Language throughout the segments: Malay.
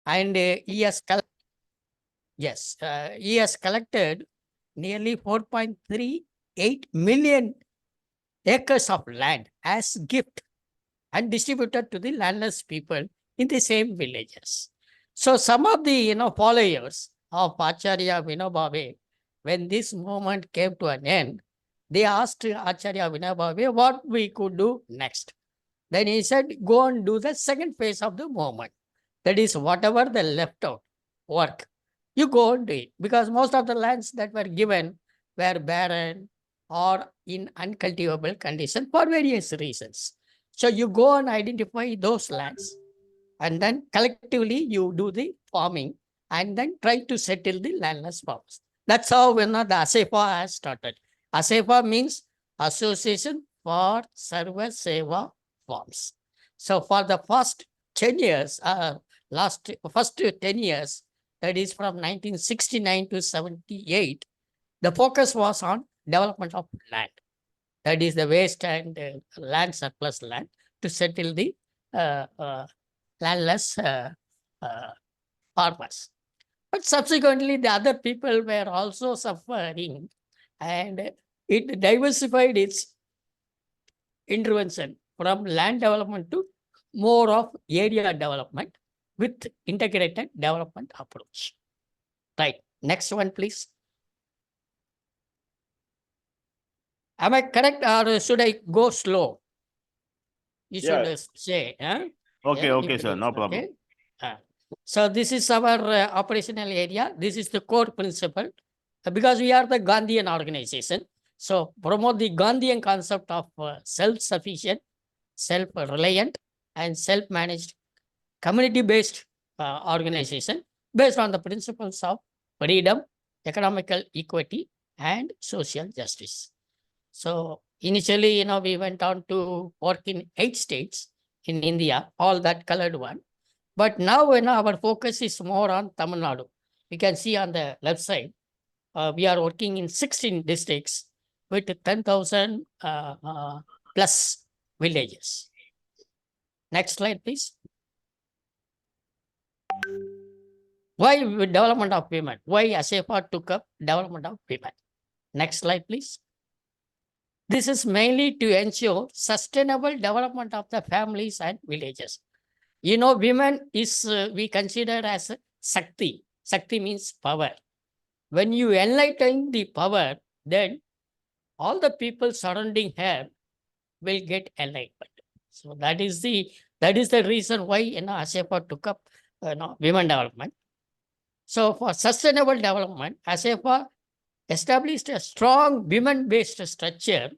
And he has collected nearly 4.38 million acres of land as gift and distributed to the landless people in the same villages. So some of the followers of Acharya Vinoba Bhave, when this movement came to an end, they asked Acharya Vinoba Bhave what we could do next. Then he said, go and do the second phase of the movement. That is, whatever the left out work, you go and do it. Because most of the lands that were given were barren or in uncultivable condition for various reasons. So you go and identify those lands, and then collectively you do the farming and then try to settle the landless farmers. That's how the ASSEFA has started. ASSEFA means Association for Service Seva Farms. So for the first 10 years, first 10 years, that is from 1969 to 78, the focus was on development of land. That is the waste and land surplus land to settle the landless farmers. But subsequently, the other people were also suffering, and it diversified its intervention from land development to more of area development with integrated development approach. Right. Next one, please. Am I correct, or should I go slow? You should say. Okay, sir. No problem. Okay? So this is our operational area. This is the core principle. Because we are the Gandhian organization, so promote the Gandhian concept of self-sufficient, self-reliant, and self-managed, community-based organization based on the principles of freedom, economical equity, and social justice. So initially, we went on to work in 8 states in India, all that colored one. But now, our focus is more on Tamil Nadu. You can see on the left side, we are working in 16 districts with 10,000 plus villages. Next slide, please. Why development of women? Why ASSEFA took up development of women? Next slide, please. This is mainly to ensure sustainable development of the families and villages. Women is we consider as Shakti. Shakti means power. When you enlighten the power, then all the people surrounding her will get enlightenment. So that is the reason why ASSEFA took up women development. So for sustainable development, ASSEFA established a strong women-based structure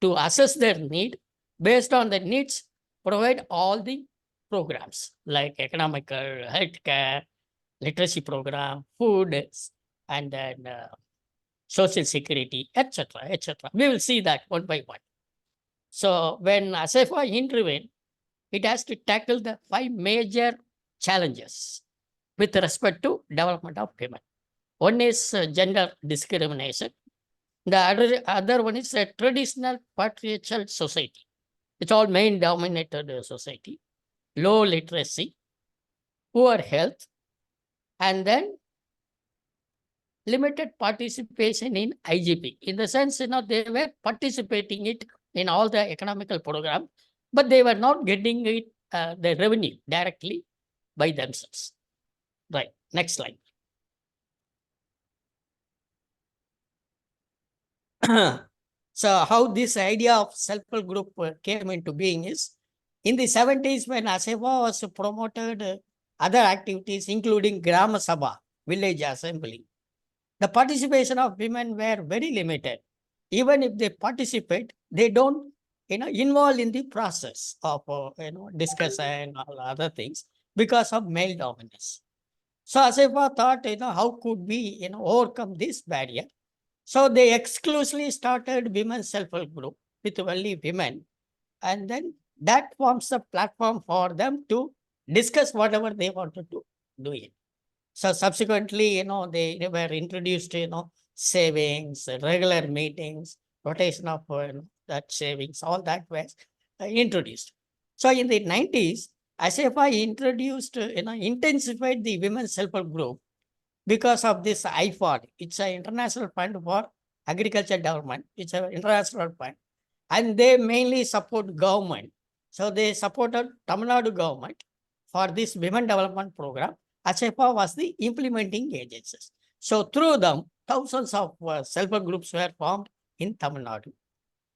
to assess their need. Based on the needs, provide all the programs like economical, healthcare, literacy program, food, and then social security, etc., etc. We will see that one by one. So when ASSEFA intervened, it has to tackle the 5 major challenges with respect to development of women. One is gender discrimination. The other one is a traditional patriarchal society. It's all male-dominated society, low literacy, poor health, and then limited participation in IGP. In the sense, they were participating it in all the economical program, but they were not getting it the revenue directly by themselves. Right. Next slide. So how this idea of self-help group came into being is, in the 70s when ASSEFA was promoted other activities, including Grama Sabha, village assembly, the participation of women were very limited. Even if they participate, they don't involve in the process of discussion and all other things because of male dominance. So ASSEFA thought, how could we overcome this barrier? So they exclusively started women's self-help group with only women, and then that forms a platform for them to discuss whatever they wanted to do it. So subsequently, they were introduced, savings, regular meetings, rotation of that savings, all that was introduced. So in the 90s, ASSEFA introduced, intensified the women's self-help group because of this IFOD. It's an international fund for agriculture development. It's an international fund. And they mainly support government. So they supported Tamil Nadu government for this women development program. ASSEFA was the implementing agencies. So through them, thousands of self-help groups were formed in Tamil Nadu.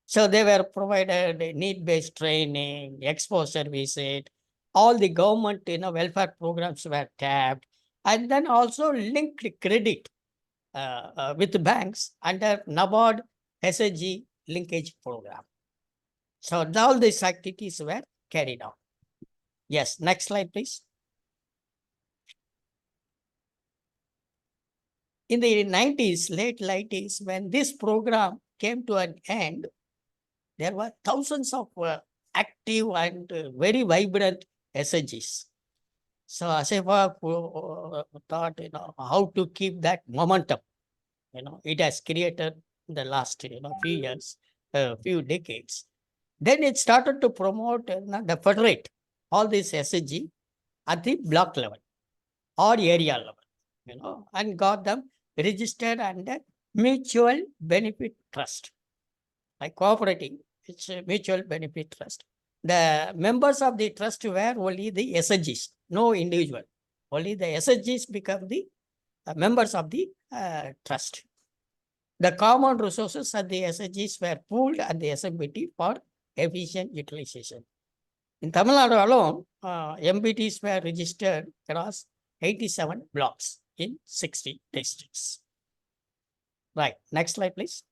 So they were provided need-based training, exposure visit, all the government welfare programs were tapped, and then also linked credit with banks under NABARD SSG linkage program. So all these activities were carried out. Yes, next slide, please. In the 90s, late 90s, when this program came to an end, there were thousands of active and very vibrant SSGs. So ASSEFA thought, how to keep that momentum. It has created in the last, few years, few decades. Then it started to promote the federate all these SSG at the block level or area level, and got them registered under mutual benefit trust. By cooperating, it's a mutual benefit trust. The members of the trust were only the SSGs, no individual. Only the SSGs become the members of the trust. The common resources of the SSGs were pooled at the SMBT for efficient utilization. In Tamil Nadu alone, MBTs were registered across 87 blocks in 60 districts. Right, next slide, please.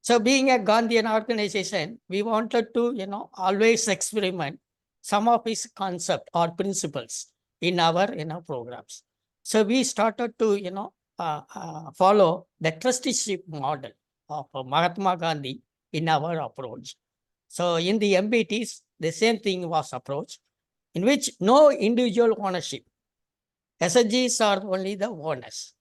So being a Gandhian organization, we wanted to, always experiment some of his concepts or principles in our, programs. So we started to, follow the trusteeship model of Mahatma Gandhi in our approach. So in the MBTs, the same thing was approached, in which no individual ownership. SSGs are only the owners.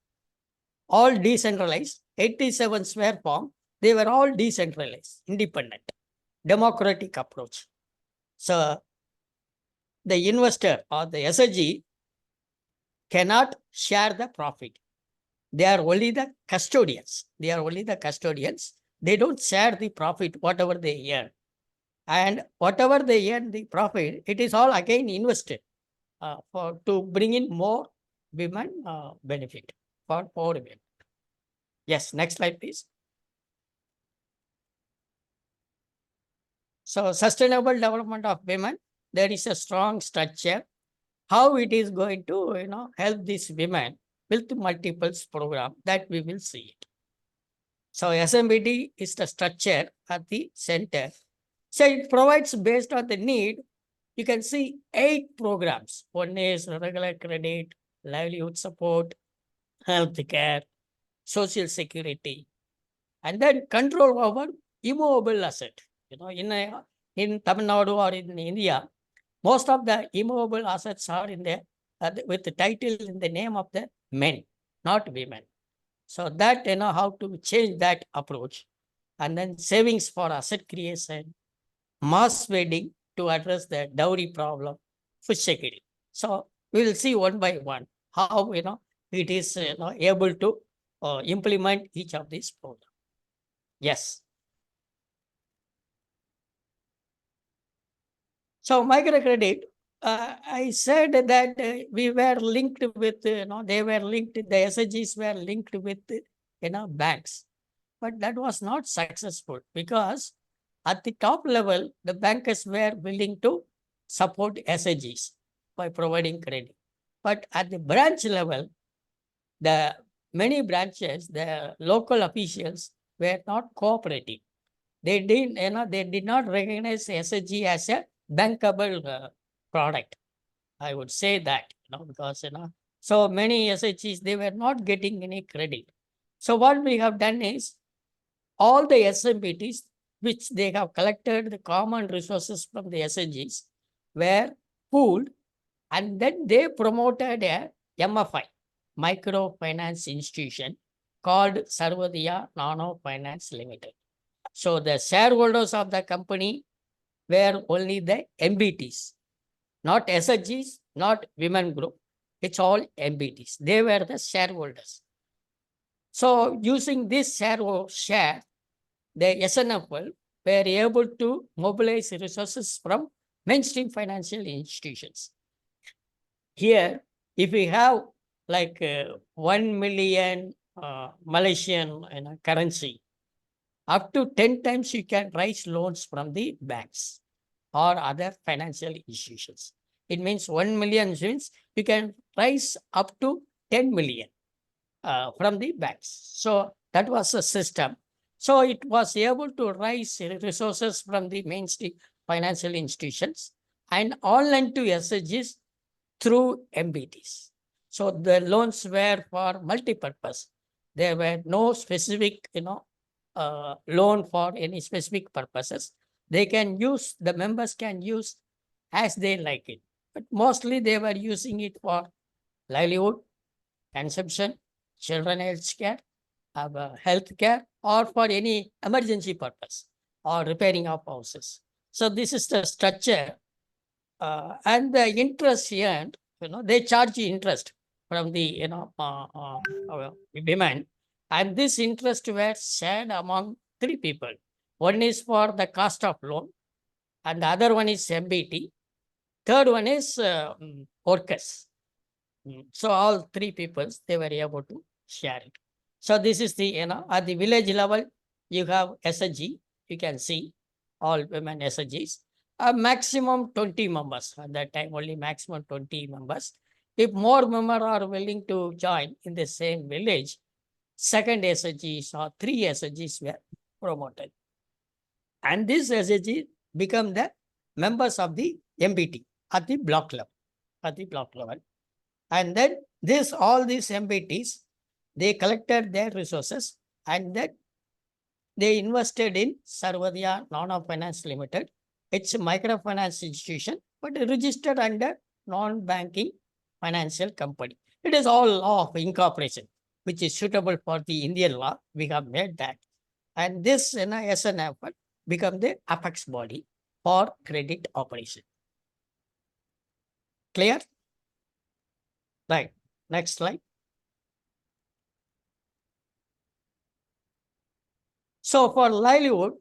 All decentralized, 87 were formed. They were all decentralized, independent, democratic approach. So the investor or the SSG cannot share the profit. They are only the custodians. They are only the custodians. They don't share the profit, whatever they earn. And whatever they earn, the profit, it is all again invested to bring in more women benefit for women. Yes, next slide, please. So sustainable development of women, there is a strong structure. How it is going to, help these women with multiple program that we will see it. So SMBD is the structure at the center. So it provides based on the need. You can see 8 programs. One is regular credit, livelihood support, health care, social security, and then control over immovable asset. In Tamil Nadu or in India, most of the immovable assets are in there with the title in the name of the men, not women. So that, how to change that approach. And then savings for asset creation, mass wedding to address the dowry problem, food security. So we will see one by one how, it is able to implement each of these programs. Yes. So microcredit, I said that we were linked with, they were linked, the SSGs were linked with, banks. But that was not successful because at the top level, the bankers were willing to support SSGs by providing credit. But at the branch level, the many branches, the local officials were not cooperating. They did not recognize SSG as a bankable product. I would say that, because, so many SSGs, they were not getting any credit. So what we have done is all the SMBTs, which they have collected the common resources from the SSGs, were pooled, and then they promoted a MFI, microfinance institution, called Sarvadiya Nano Finance Limited. So the shareholders of the company were only the MBTs, not SHGs, not women group. It's all MBTs. They were the shareholders. So using this share, the SNFL were able to mobilize resources from mainstream financial institutions. Here, if we have like 1 million Malaysian currency, up to 10 times you can raise loans from the banks or other financial institutions. It means 1 million means you can raise up to 10 million from the banks. So that was a system. So it was able to raise resources from the mainstream financial institutions and all lent to SHGs through MBTs. So the loans were for multi-purpose. There were no specific, loan for any specific purposes. They can use, the members can use as they like it. But mostly they were using it for livelihood, consumption, children health care, health care, or for any emergency purpose or repairing of houses. So this is the structure. And the interest earned, they charge interest from the, women. And this interest were shared among three people. One is for the cost of loan, and the other one is MBT. Third one is workers. So all three peoples, they were able to share it. So this is the, at the village level, you have SHG, you can see all women SHGs. A maximum 20 members. At that time, only maximum 20 members. If more members are willing to join in the same village, second SHGs or three SHGs were promoted. And this SHG become the members of the MBT at the block level. And then all these MBTs, they collected their resources and then they invested in Sarvadiya Non-Finance Limited. It's a microfinance institution, but registered under non-banking financial company. It is all law of incorporation, which is suitable for the Indian law. We have made that. And this SNF become the apex body for credit operation. Clear? Right. Next slide. So for livelihood,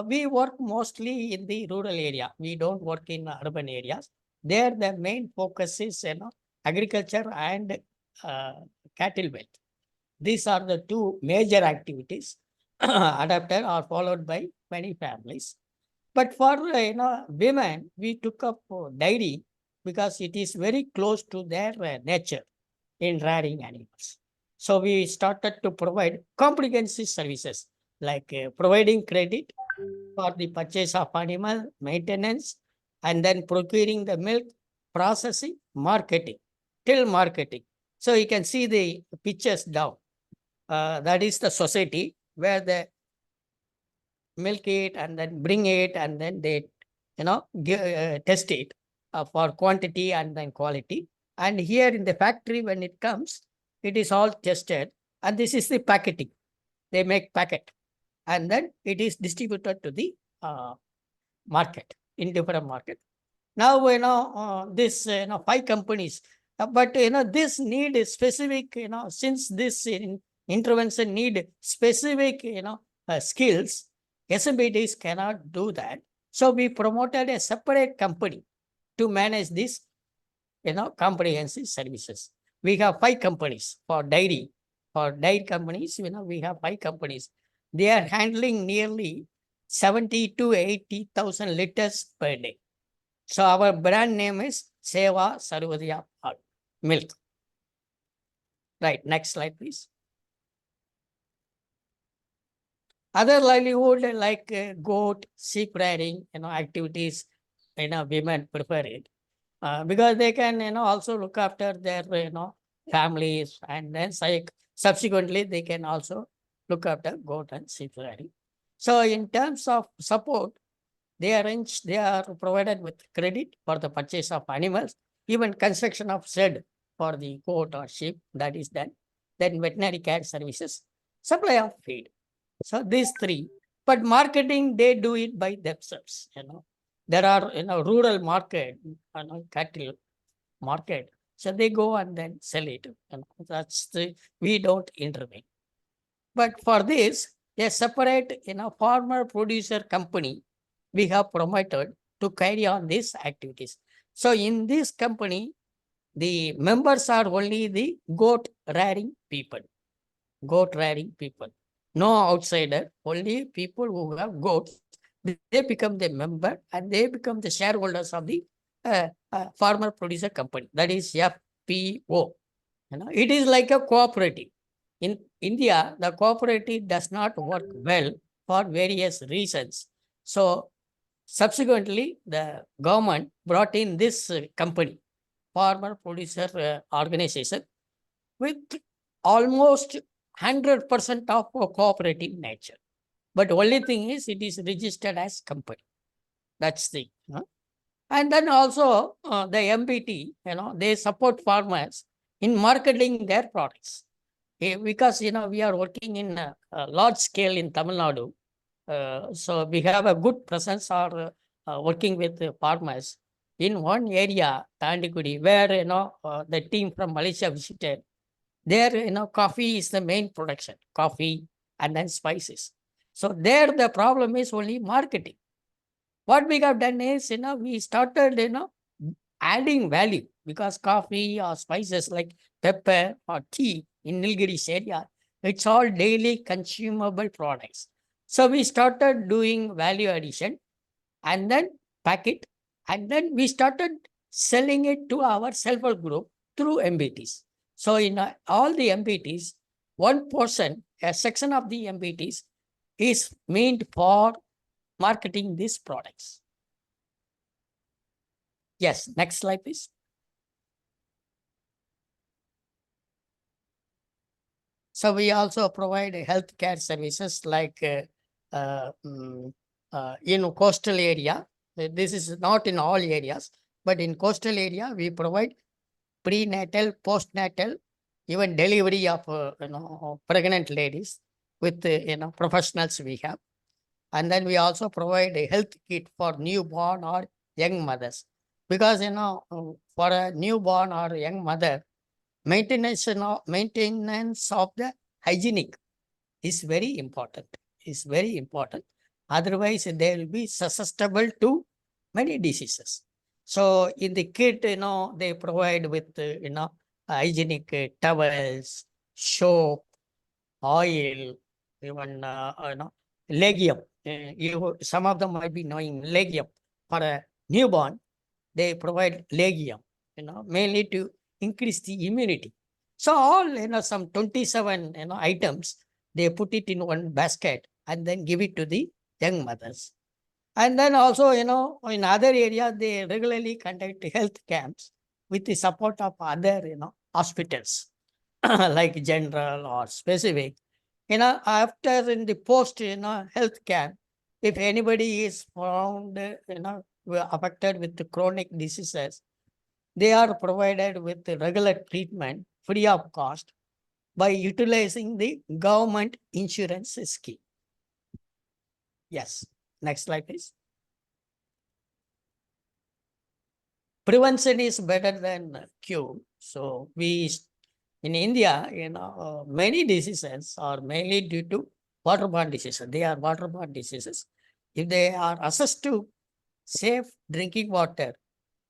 we work mostly in the rural area. We don't work in urban areas. There, the main focus is agriculture and cattle wealth. These are the two major activities adapted or followed by many families. But for women, we took up dairy because it is very close to their nature in rearing animals. So we started to provide comprehensive services like providing credit for the purchase of animal, maintenance, and then procuring the milk, processing, marketing, till marketing. So you can see the pictures down. That is the society where they milk it and then bring it and then they, test it for quantity and then quality. And here in the factory, when it comes, it is all tested. And this is the packaging. They make packet. And then it is distributed to the market, in different market. Now, this, 5 companies, but, this need is specific, since this intervention need specific, skills, SMBDs cannot do that. So we promoted a separate company to manage this, comprehensive services. We have 5 companies for dairy. For dairy companies, we have 5 companies. They are handling nearly 70 to 80,000 liters per day. So our brand name is Seva Sarvadiya Milk. Right, next slide, please. Other livelihood like goat, sheep rearing, activities, women prefer it because they can, also look after their, families, and then subsequently they can also look after goat and sheep rearing. So in terms of support, they are provided with credit for the purchase of animals, even construction of shed for the goat or sheep, that is done. Then veterinary care services, supply of feed. So these 3. But marketing, they do it by themselves, There are, rural market, cattle market. So they go and then sell it. We don't intervene. But for this, a separate, farmer producer company we have promoted to carry on these activities. So in this company, the members are only the goat rearing people. Goat rearing people. No outsider, only people who have goats. They become the member and they become the shareholders of the farmer producer company. That is FPO. It is like a cooperative. In India, the cooperative does not work well for various reasons. So subsequently, the government brought in this company, farmer producer organization, with almost 100% of a cooperative nature. But only thing is, it is registered as company. That's the. And then also the MBT, they support farmers in marketing their products. Because, we are working in a large scale in Tamil Nadu. So we have a good presence or working with the farmers. In one area, Tandikudi, where, the team from Malaysia visited, there, coffee is the main production, coffee and then spices. So there the problem is only marketing. What we have done is, we started, adding value, because coffee or spices like pepper or tea in Nilgiris area, it's all daily consumable products. So we started doing value addition and then pack it, and then we started selling it to our self-help group through MBTs. So in all the MBTs, one portion, a section of the MBTs is meant for marketing these products. Yes, next slide, please. So we also provide healthcare services like in coastal area. This is not in all areas, but in coastal area, we provide prenatal, postnatal, even delivery of pregnant ladies with professionals we have. And then we also provide a health kit for newborn or young mothers. Because, for a newborn or young mother, maintenance of the hygienic is very important. Otherwise, they will be susceptible to many diseases. So in the kit, they provide with, hygienic towels, soap, oil, even, legium. Some of them might be knowing legium. For a newborn, they provide legium, mainly to increase the immunity. So all, some 27, items, they put it in one basket and then give it to the young mothers. And then also, in other areas, they regularly conduct health camps with the support of other, hospitals like general or specific. After in the post, health camp, if anybody is found, affected with the chronic diseases, they are provided with the regular treatment free of cost by utilizing the government insurance scheme. Yes, next slide, please. Prevention is better than cure. So in India, many diseases are mainly due to waterborne diseases. They are waterborne diseases. If they are assessed to safe drinking water,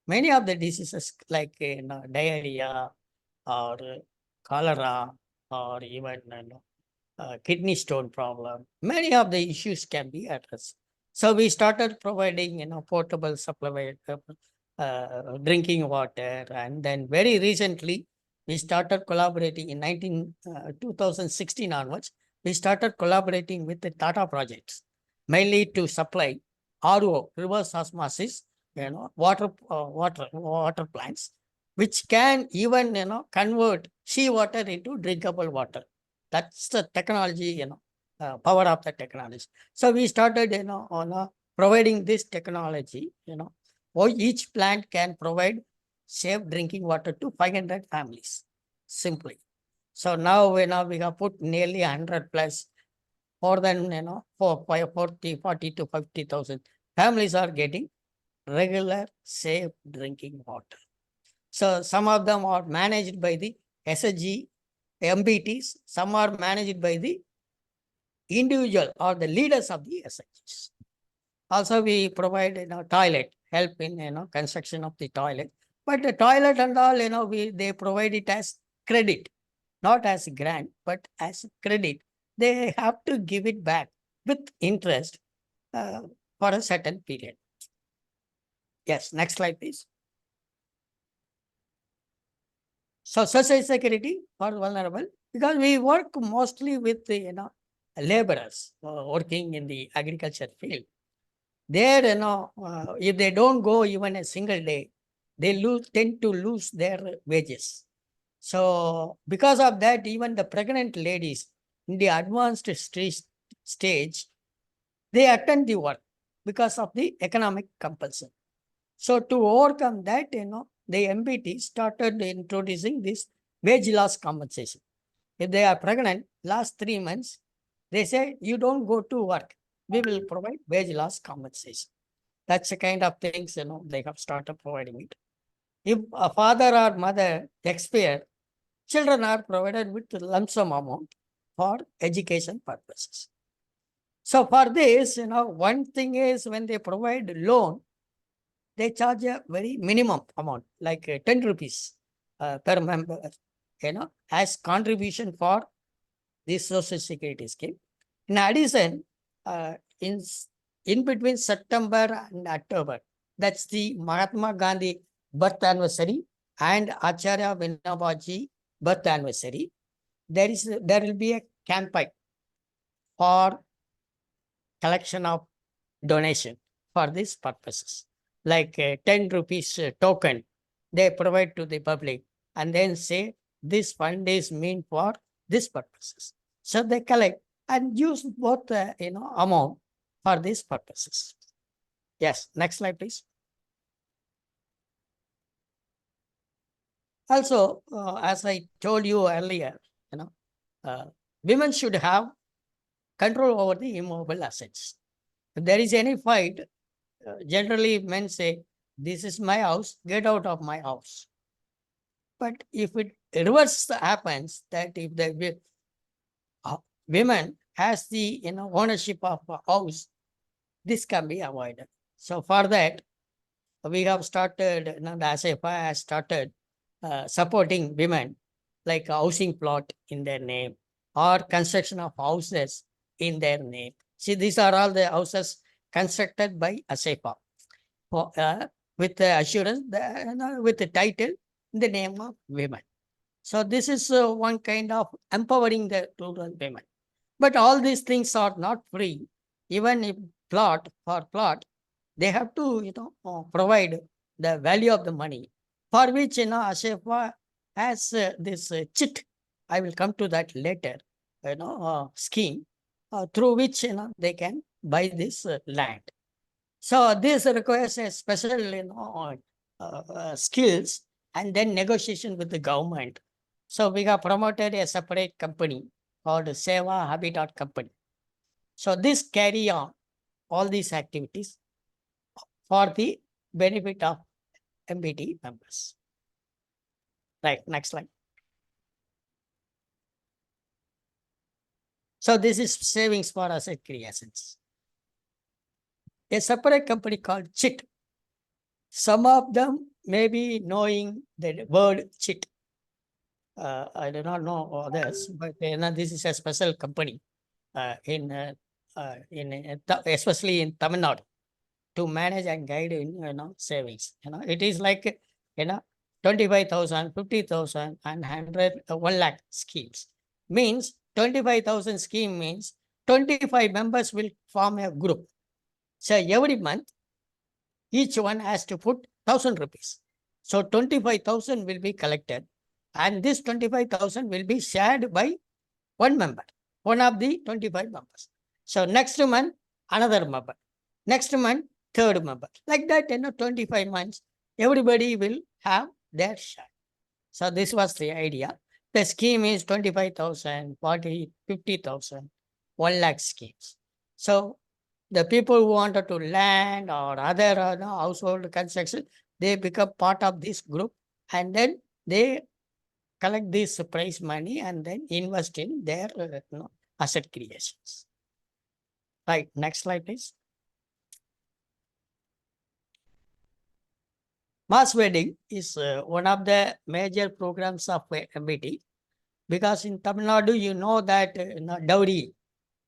many of the diseases like diarrhea or cholera or even kidney stone problem, many of the issues can be addressed. So we started providing portable supply drinking water, and then very recently we started collaborating in 2016 onwards. We started collaborating with the Tata projects, mainly to supply RO, reverse osmosis, water plants, which can even convert seawater into drinkable water. That's the technology, power of the technology. So we started, providing this technology, each plant can provide safe drinking water to 500 families, simply. So now, we have put nearly 100 plus more than, 40 to 50,000 families are getting regular, safe drinking water. So some of them are managed by the SSG, MBTs, some are managed by the individual or the leaders of the SSGs. Also, we provide, toilet, help in, construction of the toilet. But the toilet and all, they provide it as credit, not as grant, but as credit. They have to give it back with interest for a certain period. Yes, next slide, please. So social security for vulnerable, because we work mostly with the, laborers working in the agriculture field. There, if they don't go even a single day, they tend to lose their wages. So because of that, even the pregnant ladies in the advanced stage, they attend the work because of the economic compulsion. So to overcome that, the MBT started introducing this wage loss compensation. If they are pregnant, last 3 months, they say, you don't go to work. We will provide wage loss compensation. That's the kind of things, they have started providing it. If a father or mother expire, children are provided with lump sum amount for education purposes. So for this, one thing is when they provide loan, they charge a very minimum amount, like 10 rupees per member, as contribution for this social security scheme. In addition, in between September and October, that's the Mahatma Gandhi birth anniversary and Acharya Vinobaji birth anniversary. There will be a campaign for collection of donation for these purposes, like 10 rupees token they provide to the public and then say this fund is meant for these purposes. So they collect and use both amount for these purposes. Yes, next slide, please. Also, as I told you earlier, women should have control over the immovable assets. If there is any fight, generally men say, this is my house, get out of my house. But if it reverse happens, that if the women has the ownership of a house, this can be avoided. So for that, we have started, the ASSEFA has started supporting women, like a housing plot in their name or construction of houses in their name. See, these are all the houses constructed by ASSEFA with the assurance, with the title in the name of women. So this is one kind of empowering the rural women. But all these things are not free. Even if plot, they have to provide the value of the money, for which ASSEFA has this chit. I will come to that later. Scheme through which they can buy this land. So this requires a special skills and then negotiation with the government. So we have promoted a separate company called Seva Habitat Company. So this carry on all these activities for the benefit of MBT members. Right, next slide. So this is savings for asset creations. A separate company called CHIT. Some of them may be knowing the word CHIT. I do not know others, but this is a special company especially in Tamil Nadu, to manage and guide in savings. It is like 25,000, 50,000 and 1 lakh schemes. Means 25,000 scheme means 25 members will form a group. So every month, each one has to put 1,000 rupees. So 25,000 will be collected, and this 25,000 will be shared by one member, one of the 25 members. So next month, another member. Next month, third member. Like that, 25 months, everybody will have their share. So this was the idea. The scheme is 25,000, 40, 50,000, 1 lakh schemes. So the people who wanted to land or other household construction, they become part of this group, and then they collect this prize money and then invest in their asset creations. Right, next slide, please. Mass wedding is one of the major programs of MBT, because in Tamil Nadu, you know that dowry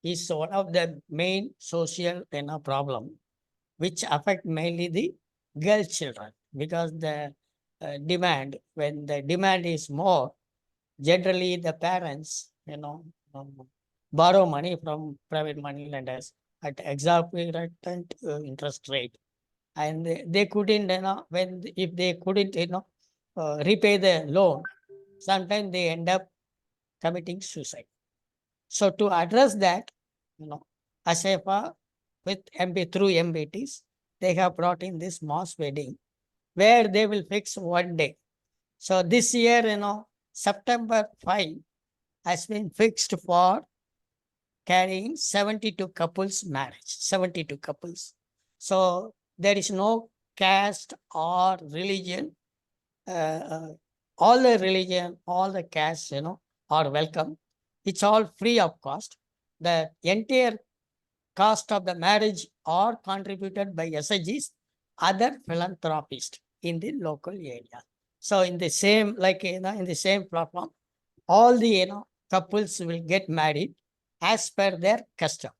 is one of the main social problem which affect mainly the girl children, because the demand, when the demand is more, generally the parents borrow money from private money lenders at exorbitant interest rate, and they couldn't when if they couldn't repay the loan, sometimes they end up committing suicide. So to address that, ASSEFA with through MBTs, they have brought in this mass wedding where they will fix one day. So this year, September 5 has been fixed for carrying 72 couples marriage, 72 couples. So there is no caste or religion. All the religion, all the castes, are welcome. It's all free of cost. The entire cost of the marriage are contributed by SHGs, other philanthropists in the local area. So in the same, in the same platform, all the couples will get married as per their custom.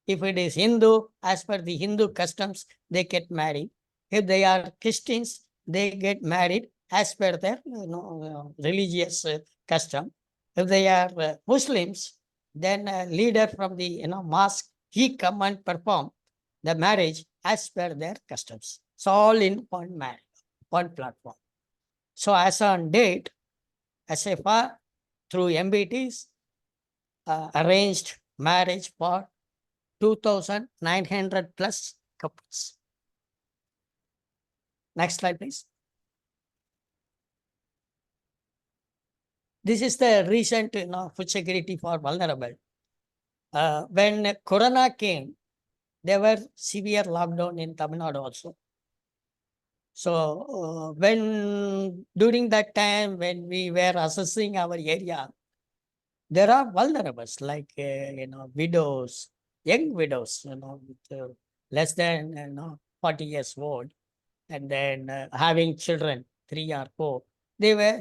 If it is Hindu, as per the Hindu customs, they get married. If they are Christians, they get married as per their religious custom. If they are Muslims, then a leader from the mosque, he come and perform the marriage as per their customs. So all in one marriage, one platform. So as on date, ASSEFA through MBTs arranged marriage for 2,900 plus couples. Next slide, please. This is the recent food security for vulnerable. When Corona came, there were severe lockdown in Tamil Nadu also. So when during that time, when we were assessing our area, there are vulnerables like widows, young widows, with less than 40 years old, and then having children 3 or 4.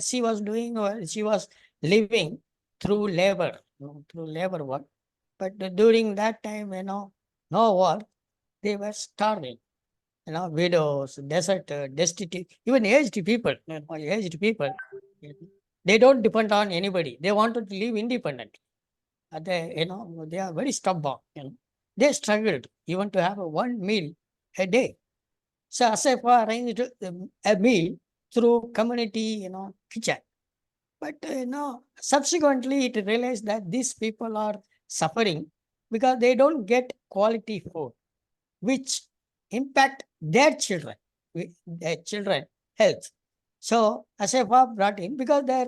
She was living through labor, through labor work. But during that time, no work, they were starving. Widows, deserted, destitute, even aged people, they don't depend on anybody. They wanted to live independently. They are very stubborn. They struggled even to have one meal a day. So ASSEFA arranged a meal through community, kitchen. But subsequently it realized that these people are suffering because they don't get quality food, which impact their children health. So ASSEFA brought in, because their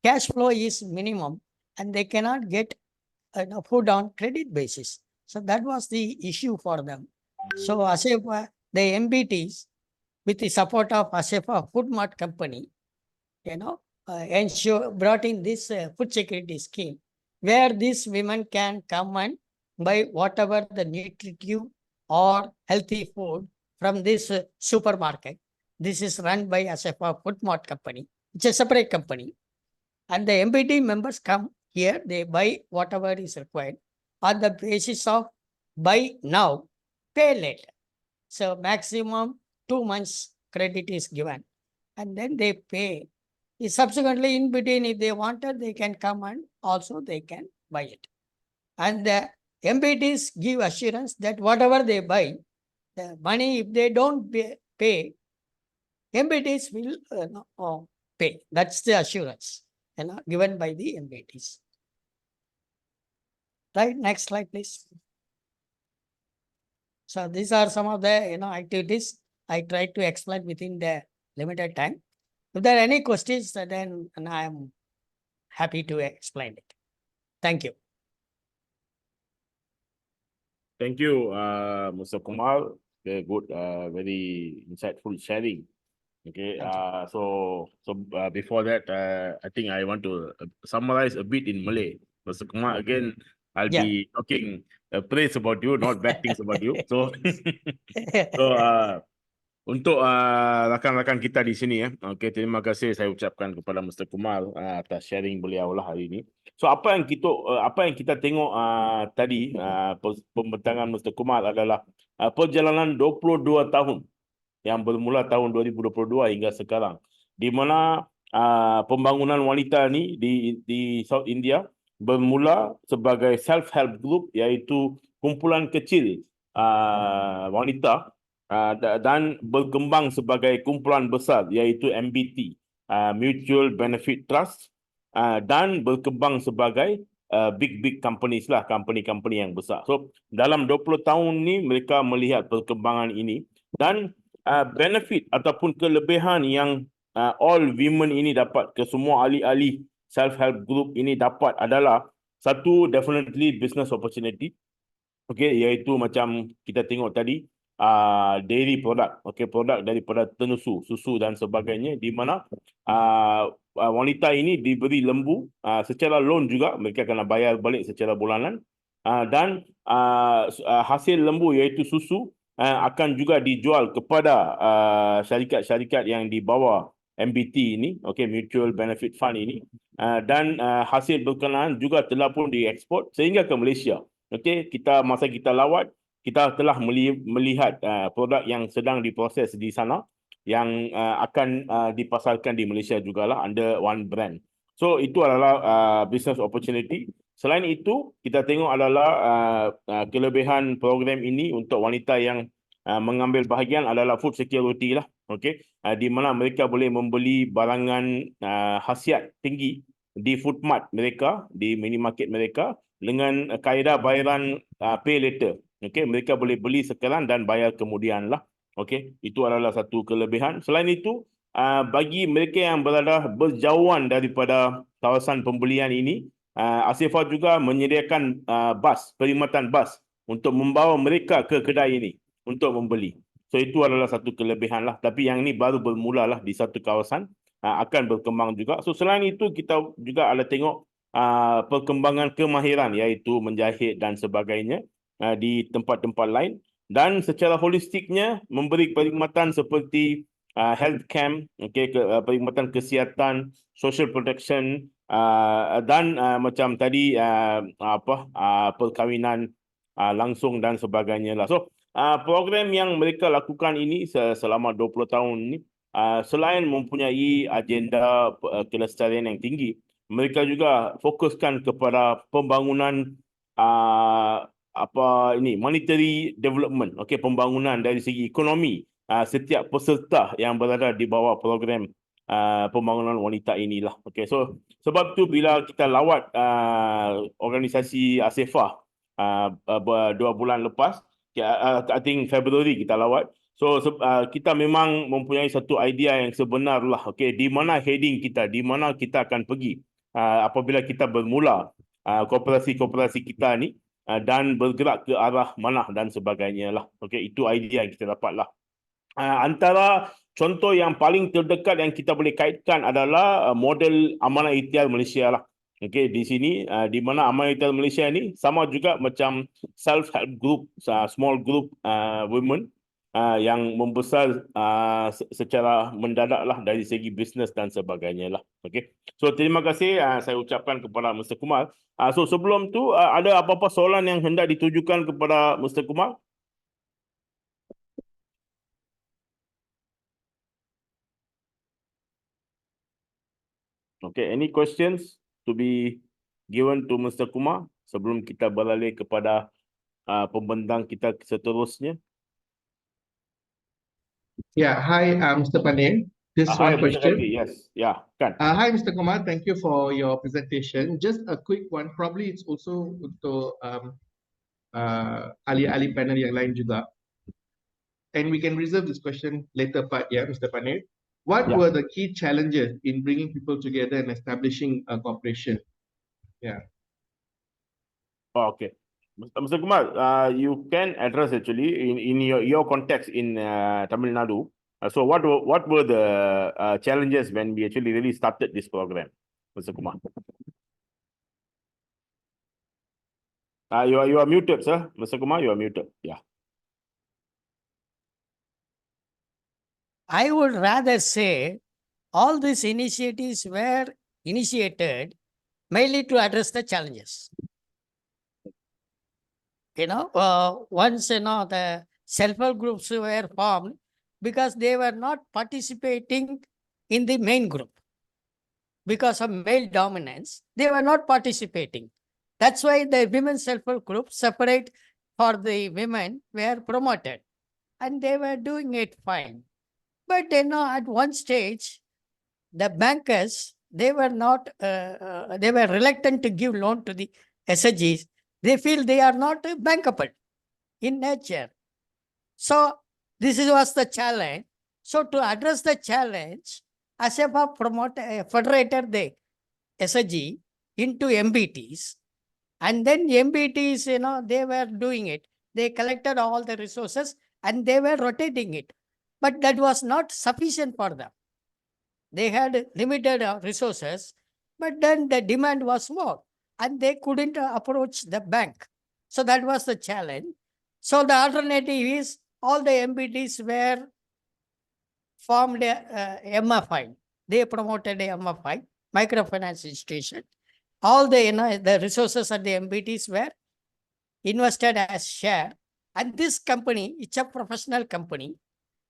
cash flow is minimum and they cannot get food on credit basis. So that was the issue for them. So ASSEFA, the MBTs, with the support of ASSEFA Food Mart Company, brought in this food security scheme, where these women can come and buy whatever the nutritive or healthy food from this supermarket. This is run by ASSEFA Food Mart Company. It's a separate company. And the MBT members come here, they buy whatever is required on the basis of buy now, pay later. So maximum 2 months credit is given, and then they pay. Subsequently, in between, if they wanted, they can come and also they can buy it. And the MBTs give assurance that whatever they buy, the money, if they don't pay, MBTs will pay. That's the assurance given by the MBTs. Right, next slide, please. So these are some of the activities I tried to explain within the limited time. If there are any questions, then I am happy to explain it. Thank you. Thank you, Mr. Kumar. Very good, very insightful sharing. Okay, before that, I think I want to summarize a bit in Malay. Mr. Kumar, again, I'll Yeah. be talking praise about you, not bad things about you. So, so untuk rakan-rakan kita di sini, okay, terima kasih saya ucapkan kepada Mr. Kumar atas sharing beliau lah hari ini. So, apa yang kita tengok tadi, pembentangan Mr. Kumar adalah perjalanan 22 tahun yang bermula tahun 2022 hingga sekarang, di mana pembangunan wanita ni di South India bermula sebagai self-help group, iaitu kumpulan kecil wanita, dan berkembang sebagai kumpulan besar, iaitu MBT, Mutual Benefit Trust, dan berkembang sebagai big companies lah, company yang besar. So dalam 20 tahun ni mereka melihat perkembangan ini, dan benefit ataupun kelebihan yang all women ini dapat, ke semua ahli-ahli self-help group ini dapat adalah, satu, definitely business opportunity. Okay, iaitu macam kita tengok tadi, dairy product, okay, produk daripada tenusu, susu dan sebagainya, di mana wanita ini diberi lembu secara loan juga, mereka kena bayar balik secara bulanan, dan hasil lembu iaitu susu akan juga dijual kepada syarikat-syarikat yang di bawah MBT ini, okay, Mutual Benefit Fund ini, dan hasil berkenaan juga telah pun diekspor sehingga ke Malaysia. Okay, masa kita lawat, kita telah melihat produk yang sedang diproses di sana, yang akan dipasarkan di Malaysia jugalah under one brand. So itu adalah business opportunity. Selain itu, kita tengok adalah kelebihan program ini untuk wanita yang mengambil bahagian adalah food security lah, okay, di mana mereka boleh membeli barangan khasiat tinggi di food mart mereka, di minimarket mereka, dengan kaedah bayaran pay later. Okay, mereka boleh beli sekarang dan bayar kemudian lah. Okay, itu adalah satu kelebihan. Selain itu, bagi mereka yang berada berjauhan daripada kawasan pembelian ini, ASSEFA juga menyediakan perkhidmatan bas untuk membawa mereka ke kedai ini untuk membeli. So itu adalah satu kelebihan lah. Tapi yang ini baru bermula lah di satu kawasan, akan berkembang juga. So selain itu, kita juga ada tengok perkembangan kemahiran, iaitu menjahit dan sebagainya di tempat-tempat lain. Dan secara holistiknya memberi perkhidmatan seperti health camp, okay, perkhidmatan kesihatan, social protection, dan macam tadi perkahwinan langsung dan sebagainya lah. So program yang mereka lakukan ini selama 20 tahun ini, selain mempunyai agenda kelestarian yang tinggi, mereka juga fokuskan kepada pembangunan monetary development, okay, pembangunan dari segi ekonomi setiap peserta yang berada di bawah program pembangunan wanita inilah. Okay, so sebab tu bila kita lawat organisasi ASSEFA 2 bulan lepas, I think Februari kita lawat. So kita memang mempunyai satu idea yang sebenar lah, okay, di mana heading kita, di mana kita akan pergi apabila kita bermula koperasi-koperasi kita ni, dan bergerak ke arah mana dan sebagainya lah. Okay, itu idea yang kita dapat lah. Antara contoh yang paling terdekat yang kita boleh kaitkan adalah model Amanah Ikhtiar Malaysia lah. Okay, di sini di mana Amanah Ikhtiar Malaysia ni sama juga macam self-help group, small group women yang membesar secara mendadak lah dari segi bisnes dan sebagainya lah. Okay, so terima kasih saya ucapkan kepada Mr. Kumar. So sebelum tu ada apa-apa soalan yang hendak ditujukan kepada Mr. Kumar? Okay, any questions to be given to Mr. Kumar sebelum kita beralih kepada pembentang kita seterusnya? Yeah, hi, Mr. Panin. Just Hi, one Mr. question. Henry. Yes, yeah, kan. Hi, Mr. Kumar. Thank you for your presentation. Just a quick one. Probably it's also untuk ahli-ahli panel yang lain juga. And we can reserve this question later part, yeah, Mr. Panin. What were the key challenges in bringing people together and establishing a corporation? Yeah. Oh, okay. Mr. Kumar, you can address actually in your context in Tamil Nadu. So what were the challenges when we actually really started this program, Mr. Kumar? You are muted, sir. Mr. Kumar, you are muted. Yeah. I would rather say all these initiatives were initiated mainly to address the challenges. Once, the self-help groups were formed because they were not participating in the main group. Because of male dominance, they were not participating. That's why the women's self-help group separate for the women were promoted. And they were doing it fine. But, at one stage, the bankers, they were not, they were reluctant to give loan to the SHGs. They feel they are not bankable in nature. So this was the challenge. So to address the challenge, ASSEFA federated the SHG into MBTs. And then MBTs, they were doing it. They collected all the resources and they were rotating it. But that was not sufficient for them. They had limited resources, but then the demand was more and they couldn't approach the bank. So that was the challenge. So the alternative is all the MBTs were formed MFI. They promoted a MFI, microfinance institution. All the resources of the MBTs were invested as share. And this company, it's a professional company,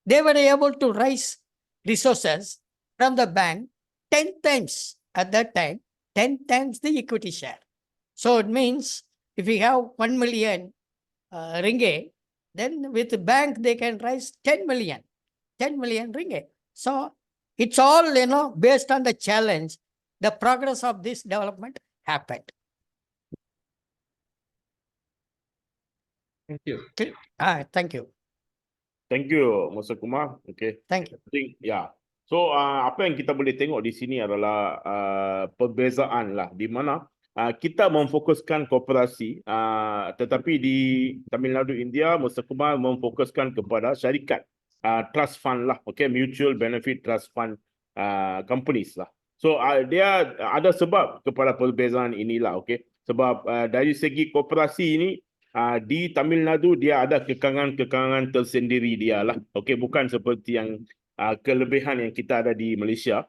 they were able to raise resources from the bank 10 times at that time, 10 times the equity share. So it means if we have 1 million ringgit, then with the bank they can raise 10 million ringgit. So it's all, based on the challenge, the progress of this development happened. Thank you. Thank you. Thank you, Mr. Kumar. Okay. Thank you. I think, yeah. So apa yang kita boleh tengok di sini adalah perbezaan lah, di mana kita memfokuskan koperasi, tetapi di Tamil Nadu, India, Mr. Kumar memfokuskan kepada syarikat, trust fund lah, okay, mutual benefit trust fund companies lah. So dia ada sebab kepada perbezaan inilah, okay. Sebab dari segi koperasi ini, di Tamil Nadu dia ada kekangan-kekangan tersendiri dia lah, okay, bukan seperti yang kelebihan yang kita ada di Malaysia.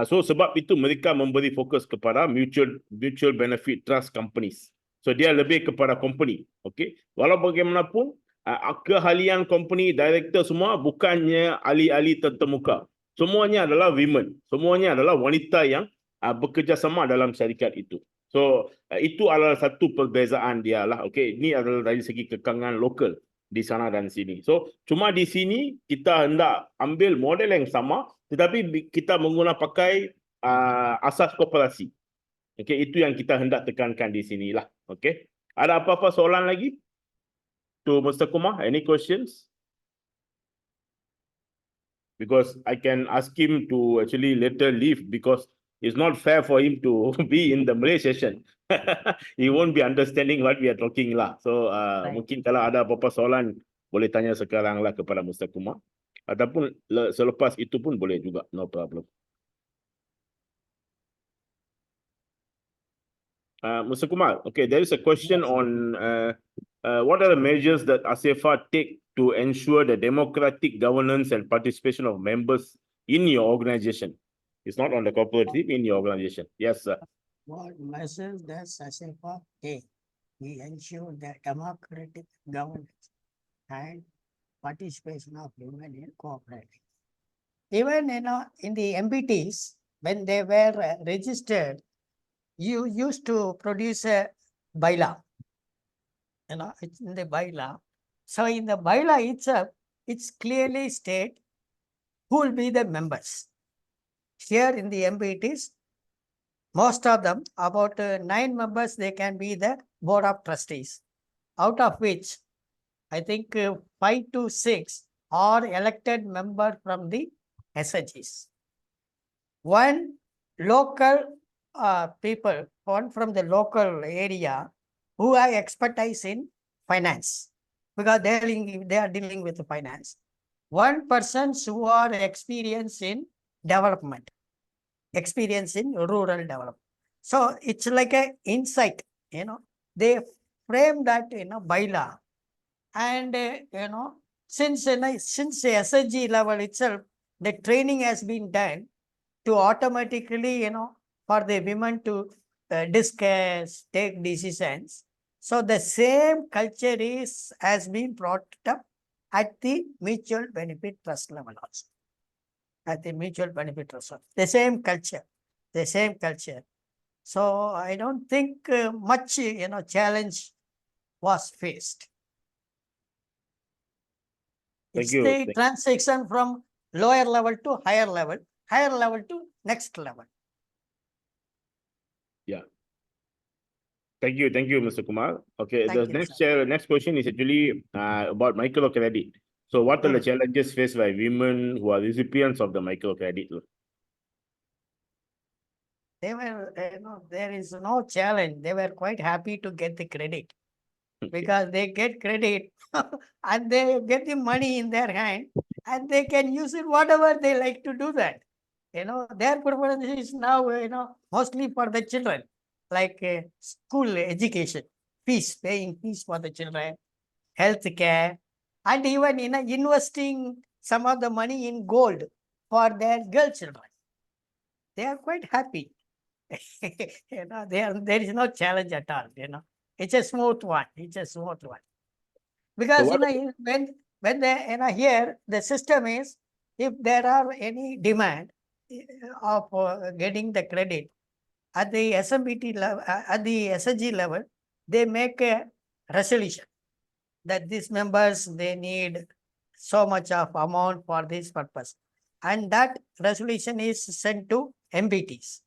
So sebab itu mereka memberi fokus kepada mutual benefit trust companies. So dia lebih kepada company, okay. Walau bagaimanapun keahlian company director semua bukannya ahli-ahli terkemuka. Semuanya adalah women, semuanya adalah wanita yang bekerjasama dalam syarikat itu. So itu adalah satu perbezaan dia lah. Okay, ini adalah dari segi kekangan lokal di sana dan sini. So cuma di sini kita hendak ambil model yang sama, tetapi kita menggunakan pakai asas koperasi. Okay, itu yang kita hendak tekankan di sini lah. Okay, ada apa-apa soalan lagi? To Mr. Kumar, any questions? Because I can ask him to actually later leave because it's not fair for him to be in the Malay session. He won't be understanding what we are talking lah. So mungkin kalau ada apa-apa soalan boleh tanya sekarang lah kepada Mr. Kumar. Ataupun selepas itu pun boleh juga, no problem. Mr. Kumar, okay, there is a question on what are the measures that ASSEFA take to ensure the democratic governance and participation of members in your organization? It's not on the cooperative, in your organization. Yes, sir. What measures does ASSEFA take? We ensure the democratic governance and participation of women in cooperative. Even in the MBTs, when they were registered, you used to produce a bylaw. It's in the bylaw. So in the bylaw itself, it's clearly state who will be the members. Here in the MBTs, most of them, about 9 members, they can be the board of trustees, out of which I think 5 to 6 are elected member from the SHGs. One local people, one from the local area, who have expertise in finance, because they are dealing with the finance. One persons who are experienced in development, experience in rural development. So it's like a insight, they frame that, by law. And, since the SSG level itself, the training has been done to automatically, for the women to discuss, take decisions. So the same culture has been brought up at the mutual benefit trust level also. At the mutual benefit trust level. The same culture. So I don't think much, challenge was faced. Thank It's you. the transition from lower level to higher level to next level. Yeah. Thank you, Mr. Kumar. Okay, Thank the you, next question is actually about microcredit. So, what are the challenges faced by women who are recipients of the microcredit? They were, there is no challenge. They were quite happy to get the credit, because they get credit and they get the money in their hand and they can use it whatever they like to do that. Their preference is now, mostly for the children, like school education, paying fees for the children, health care, and even investing some of the money in gold for their girl children. They are quite happy. There is no challenge at all. It's a smooth one. Because So when they here the system is, if there are any demand of getting the credit at the SMBT level, at the SSG level, they make a resolution that these members, they need so much of amount for this purpose, and that resolution is sent to MBTs,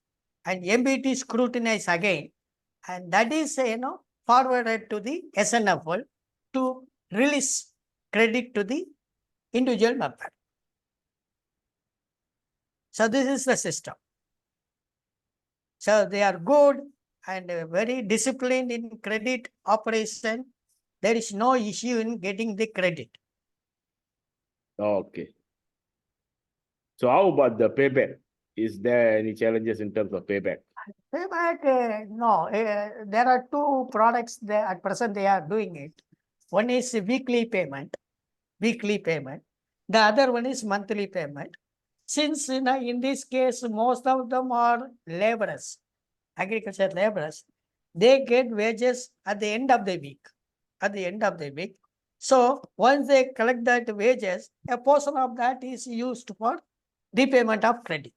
and MBT scrutinize again, and that is forwarded to the SNFL to release credit to the individual member. So this is the system. So they are good and very disciplined in credit operation. There is no issue in getting the credit. okay. So, how about the payback? Is there any challenges in terms of payback? Payback, no. There are two products that at present they are doing it. One is weekly payment. The other one is monthly payment. Since in this case, most of them are laborers, agriculture laborers, they get wages at the end of the week. So once they collect that wages, a portion of that is used for repayment of credit.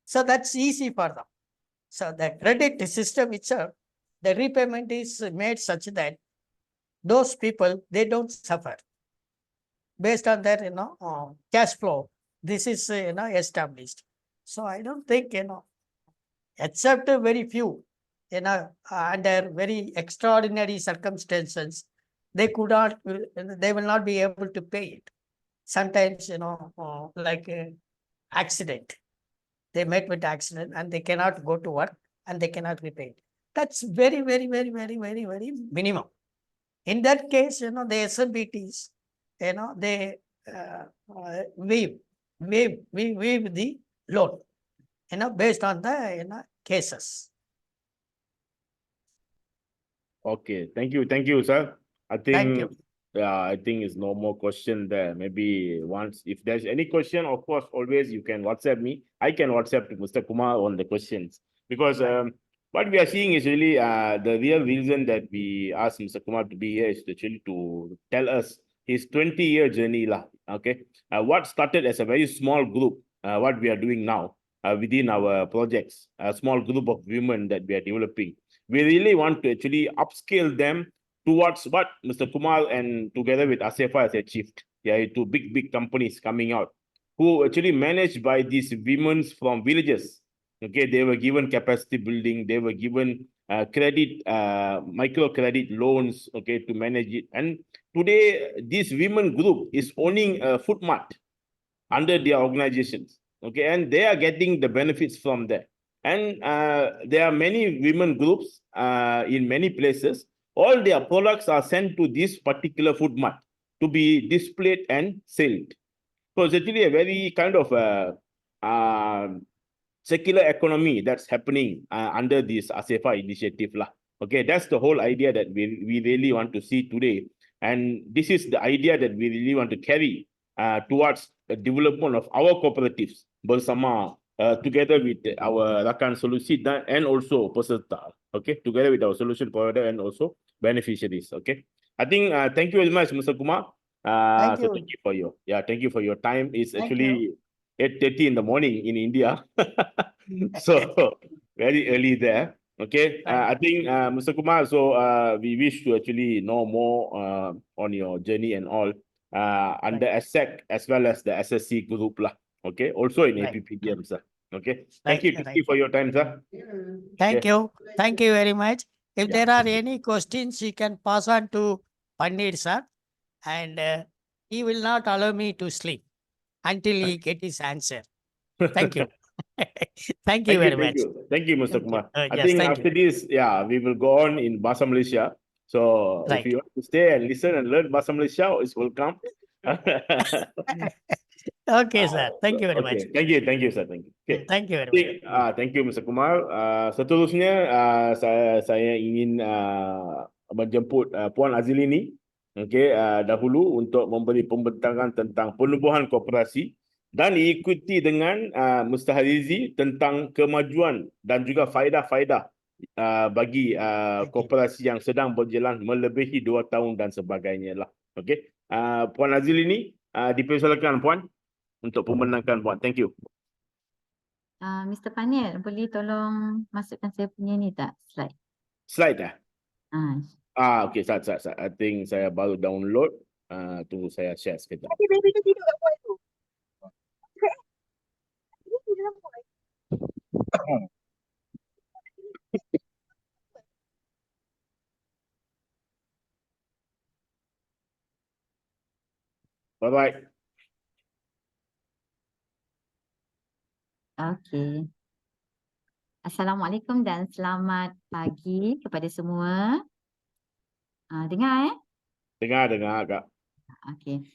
So that's easy for them. So the credit system itself, the repayment is made such that those people, they don't suffer. Based on their, cash flow, this is, established. So I don't think, except very few, under very extraordinary circumstances, they will not be able to pay it. Sometimes, like accident, they met with accident and they cannot go to work and they cannot repay it. That's very, very, very, very, very, very minimum. In that case, the SMBTs, they waive the loan, based on the, cases. Okay, thank you, sir. I Thank think, you. I think it's no more question there. Maybe once, if there's any question, of course, always you can WhatsApp me. I can WhatsApp to Mr. Kumar on the questions, because what we are seeing is really the real reason that we asked Mr. Kumar to be here is actually to tell us his 20-year journey lah. Okay, what started as a very small group, what we are doing now within our projects, a small group of women that we are developing. We really want to actually upscale them towards what Mr. Kumar and together with ASSEFA has achieved. Yeah, to big companies coming out who actually managed by these women from villages. Okay, they were given capacity building, they were given credit, microcredit loans, okay, to manage it. And today, this women group is owning a food mart under their organizations. Okay, and they are getting the benefits from there. and there are many women groups in many places. All their products are sent to this particular food mart to be displayed and sold. So it's actually a very kind of circular economy that's happening under this ASSEFA initiative lah. Okay, that's the whole idea that we really want to see today. And this is the idea that we really want to carry towards the development of our cooperatives bersama together with our Rakan Solusi and also Peserta. Okay, together with our solution provider and also beneficiaries. Okay, I think thank you very much, Mr. Kumar. Thank So you. thank you for your time. It's Thank actually 8:30 in the morning in India. So very early there. Okay, I think Mr. Kumar, so we wish to actually know more on your journey and all under ASSEC as well as the SSC group lah. Okay, also in Right. APPGM, sir. Okay, Right, thank you for your time, sir. Thank you. Thank you very much. If Yeah. there are any questions, you can pass on to Pandit sir, and he will not allow me to sleep until he get his answer. Thank you. Thank you very much. Thank you, Mr. Thank you. Kumar. I Yes, think thank after this, yeah, we will go on in Bahasa Malaysia. So if Right. you want to stay and listen and learn Bahasa Malaysia, it's welcome. Okay, sir. Thank you very much. Okay, thank you, sir. Thank you. Okay. Thank you very much. Thank you, Mr. Kumar. Seterusnya saya ingin menjemput Puan Azilini, okay, dahulu untuk memberi pembentangan tentang penubuhan koperasi dan diikuti dengan Mr. Halizi tentang kemajuan dan juga faedah-faedah bagi koperasi yang sedang berjalan melebihi 2 tahun dan sebagainya lah. Okay. Puan Azilini, dipersilakan Puan untuk pembentangan Puan. Thank you. Mr. Panel, boleh tolong masukkan saya punya ni tak? Slide. Slide Ah, okay, sat. I think saya baru download. Tunggu saya share sekejap. Baby tu tidur kat bawah tu. Dia tidur dalam bawah. Bye-bye. okey. Assalamualaikum dan selamat pagi kepada semua. Dengar Dengar Kak. Okey.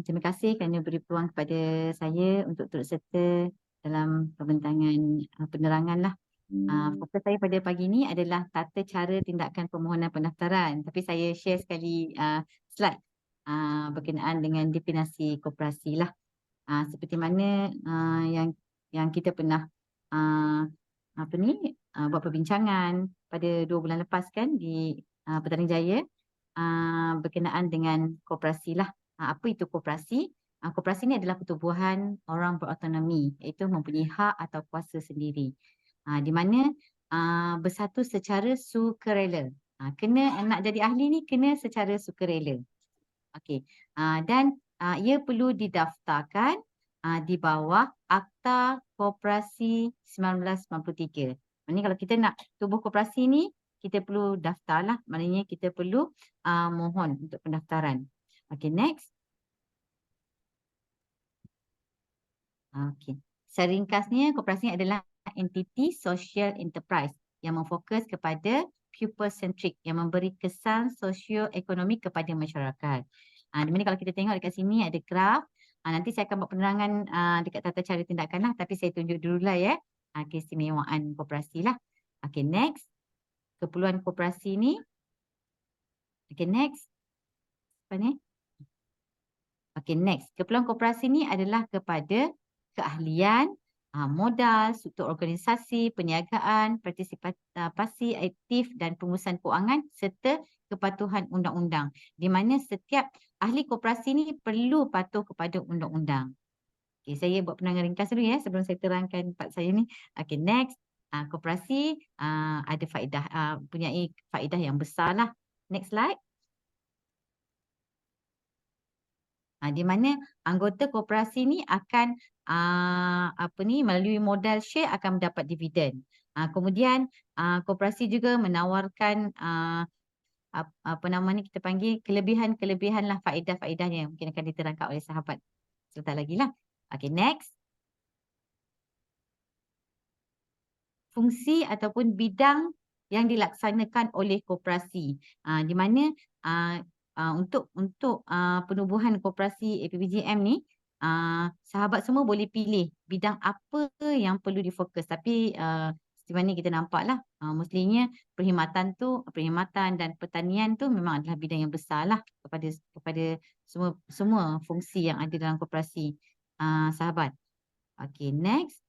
Terima kasih kerana beri peluang kepada saya untuk turut serta dalam pembentangan penerangan lah. Fokus saya pada pagi ini adalah tata cara tindakan permohonan pendaftaran. Tapi saya share sekali slide berkenaan dengan definisi koperasi lah. Seperti mana yang kita pernah buat perbincangan pada 2 bulan lepas kan di Petani Jaya berkenaan dengan koperasi lah. Apa itu koperasi? Koperasi ini adalah pertubuhan orang berautonomi, iaitu mempunyai hak atau kuasa sendiri. Di mana bersatu secara sukarela. Kena nak jadi ahli ni kena secara sukarela. Okey. Dan ia perlu didaftarkan di bawah Akta Koperasi 1993. Maknanya kalau kita nak tubuh koperasi ni, kita perlu daftar lah. Maknanya kita perlu mohon untuk pendaftaran. Okey, next. Okey. Seringkasnya koperasi adalah entiti social enterprise yang memfokus kepada people-centric, yang memberi kesan sosioekonomi kepada masyarakat. Di mana kalau kita tengok dekat sini ada graf. Nanti saya akan buat penerangan dekat tata cara tindakan lah. Tapi saya tunjuk dulu lah ya. Keistimewaan koperasi lah. Okay, next. Keperluan koperasi ni. Okay, next. Apa ni? Okay, next. Keperluan koperasi ni adalah kepada keahlian, modal, struktur organisasi, perniagaan, partisipasi aktif dan pengurusan kewangan serta kepatuhan undang-undang. Di mana setiap ahli koperasi ni perlu patuh kepada undang-undang. Okay, saya buat penerangan ringkas dulu ya sebelum saya terangkan part saya ni. Okay, next. Koperasi ada faedah, punyai faedah yang besar lah. Next slide. Di mana anggota koperasi ni akan melalui modal share akan mendapat dividen. Kemudian koperasi juga menawarkan kita panggil kelebihan-kelebihan lah, faedah-faedahnya mungkin akan diterangkan oleh sahabat serta lagi lah. Okay, next. fungsi ataupun bidang yang dilaksanakan oleh koperasi. Di mana untuk penubuhan koperasi APPGM ni, sahabat semua boleh pilih bidang apa yang perlu difokus. Tapi seperti mana kita nampak lah, mestinya perkhidmatan dan pertanian tu memang adalah bidang yang besar lah kepada semua fungsi yang ada dalam koperasi, sahabat. Okay, next.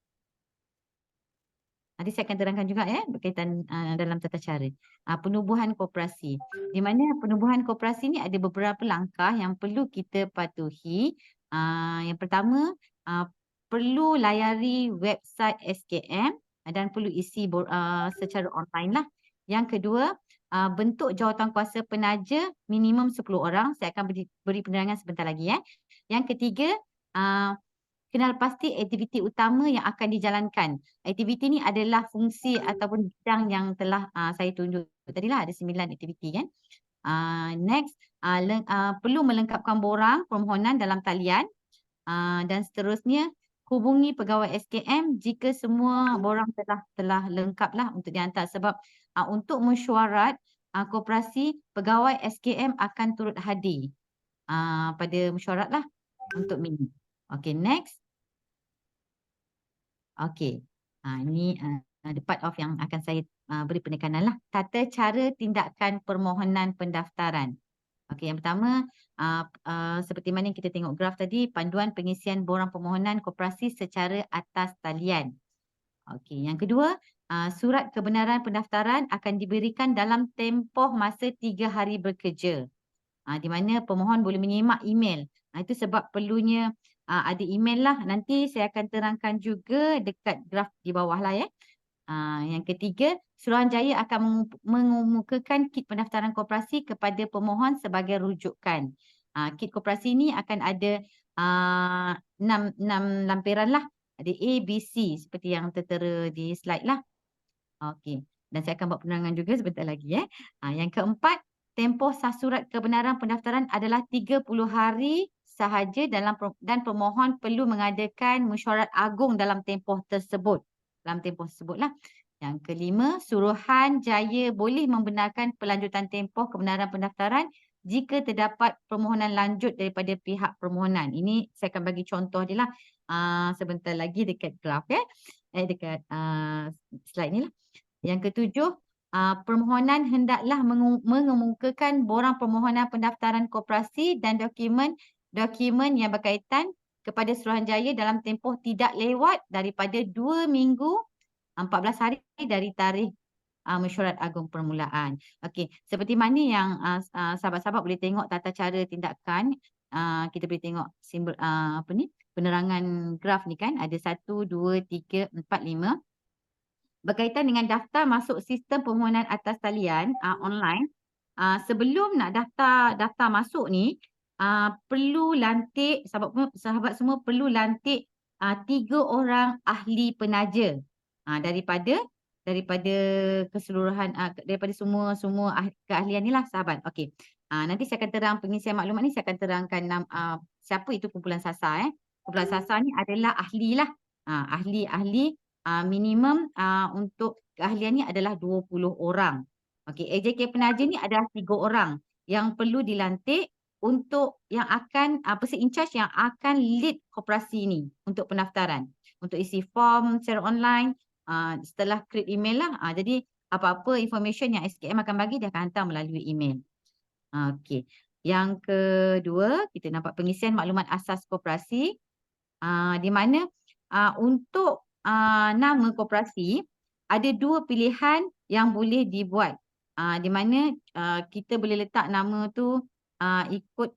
Nanti saya akan terangkan juga berkaitan dalam tata cara penubuhan koperasi. Di mana penubuhan koperasi ni ada beberapa langkah yang perlu kita patuhi. Yang pertama, perlu layari website SKM dan perlu isi secara online lah. Yang kedua, bentuk jawatankuasa penaja minimum 10 orang. Saya akan beri penerangan sebentar lagi. Yang ketiga, kenal pasti aktiviti utama yang akan dijalankan. Aktiviti ni adalah fungsi ataupun bidang yang telah saya tunjuk tadilah, ada 9 aktiviti kan. Next, perlu melengkapkan borang permohonan dalam talian, dan seterusnya hubungi pegawai SKM jika semua borang telah lengkap lah untuk dihantar. Sebab untuk mesyuarat koperasi, pegawai SKM akan turut hadir pada mesyuarat lah untuk minit. Okay, next. Okay, ini the part of yang akan saya beri penekanan lah. Tata cara tindakan permohonan pendaftaran. Okay, yang pertama, seperti mana kita tengok graf tadi, panduan pengisian borang permohonan koperasi secara atas talian. Okay, yang kedua, surat kebenaran pendaftaran akan diberikan dalam tempoh masa 3 hari bekerja. Di mana pemohon boleh menyimak email. Itu sebab perlunya ada email lah. Nanti saya akan terangkan juga dekat graf di bawah lah ya. Yang ketiga, Suruhanjaya akan mengemukakan kit pendaftaran koperasi kepada pemohon sebagai rujukan. Kit koperasi ini akan ada 6 lampiran lah. Ada A, B, C seperti yang tertera di slide lah. Okey. Dan saya akan buat penerangan juga sebentar lagi. Yang keempat, tempoh sah surat kebenaran pendaftaran adalah 30 hari sahaja dan pemohon perlu mengadakan mesyuarat agung dalam tempoh tersebut. Yang kelima, Suruhanjaya boleh membenarkan pelanjutan tempoh kebenaran pendaftaran jika terdapat permohonan lanjut daripada pihak permohonan. Ini saya akan bagi contoh je lah sebentar lagi dekat graf dekat slide ni lah. Yang ketujuh, permohonan hendaklah mengemukakan borang permohonan pendaftaran koperasi dan dokumen yang berkaitan kepada Suruhanjaya dalam tempoh tidak lewat daripada 2 minggu 14 hari dari tarikh mesyuarat agung permulaan. Okey, seperti mana yang sahabat-sahabat boleh tengok tata cara tindakan, kita boleh tengok simbol penerangan graf ni kan, ada 1, 2, 3, 4, 5. Berkaitan dengan daftar masuk sistem permohonan atas talian online, sebelum nak daftar masuk ni, perlu lantik, sahabat semua perlu lantik 3 orang ahli penaja daripada keseluruhan, daripada semua keahlian ni lah sahabat. Okey. Nanti saya akan terang pengisian maklumat ni, saya akan terangkan siapa itu kumpulan sasar. Kumpulan sasar ni adalah ahli lah. Ahli minimum untuk keahlian ni adalah 20 orang. Okey, AJK penaja ni adalah 3 orang yang perlu dilantik untuk yang akan person in charge yang akan lead koperasi ni untuk pendaftaran, untuk isi form secara online, setelah create email lah. Jadi apa-apa information yang SKM akan bagi, dia akan hantar melalui email. Okey. Yang kedua, kita nampak pengisian maklumat asas koperasi, di mana untuk nama koperasi ada 2 pilihan yang boleh dibuat, di mana kita boleh letak nama tu ikut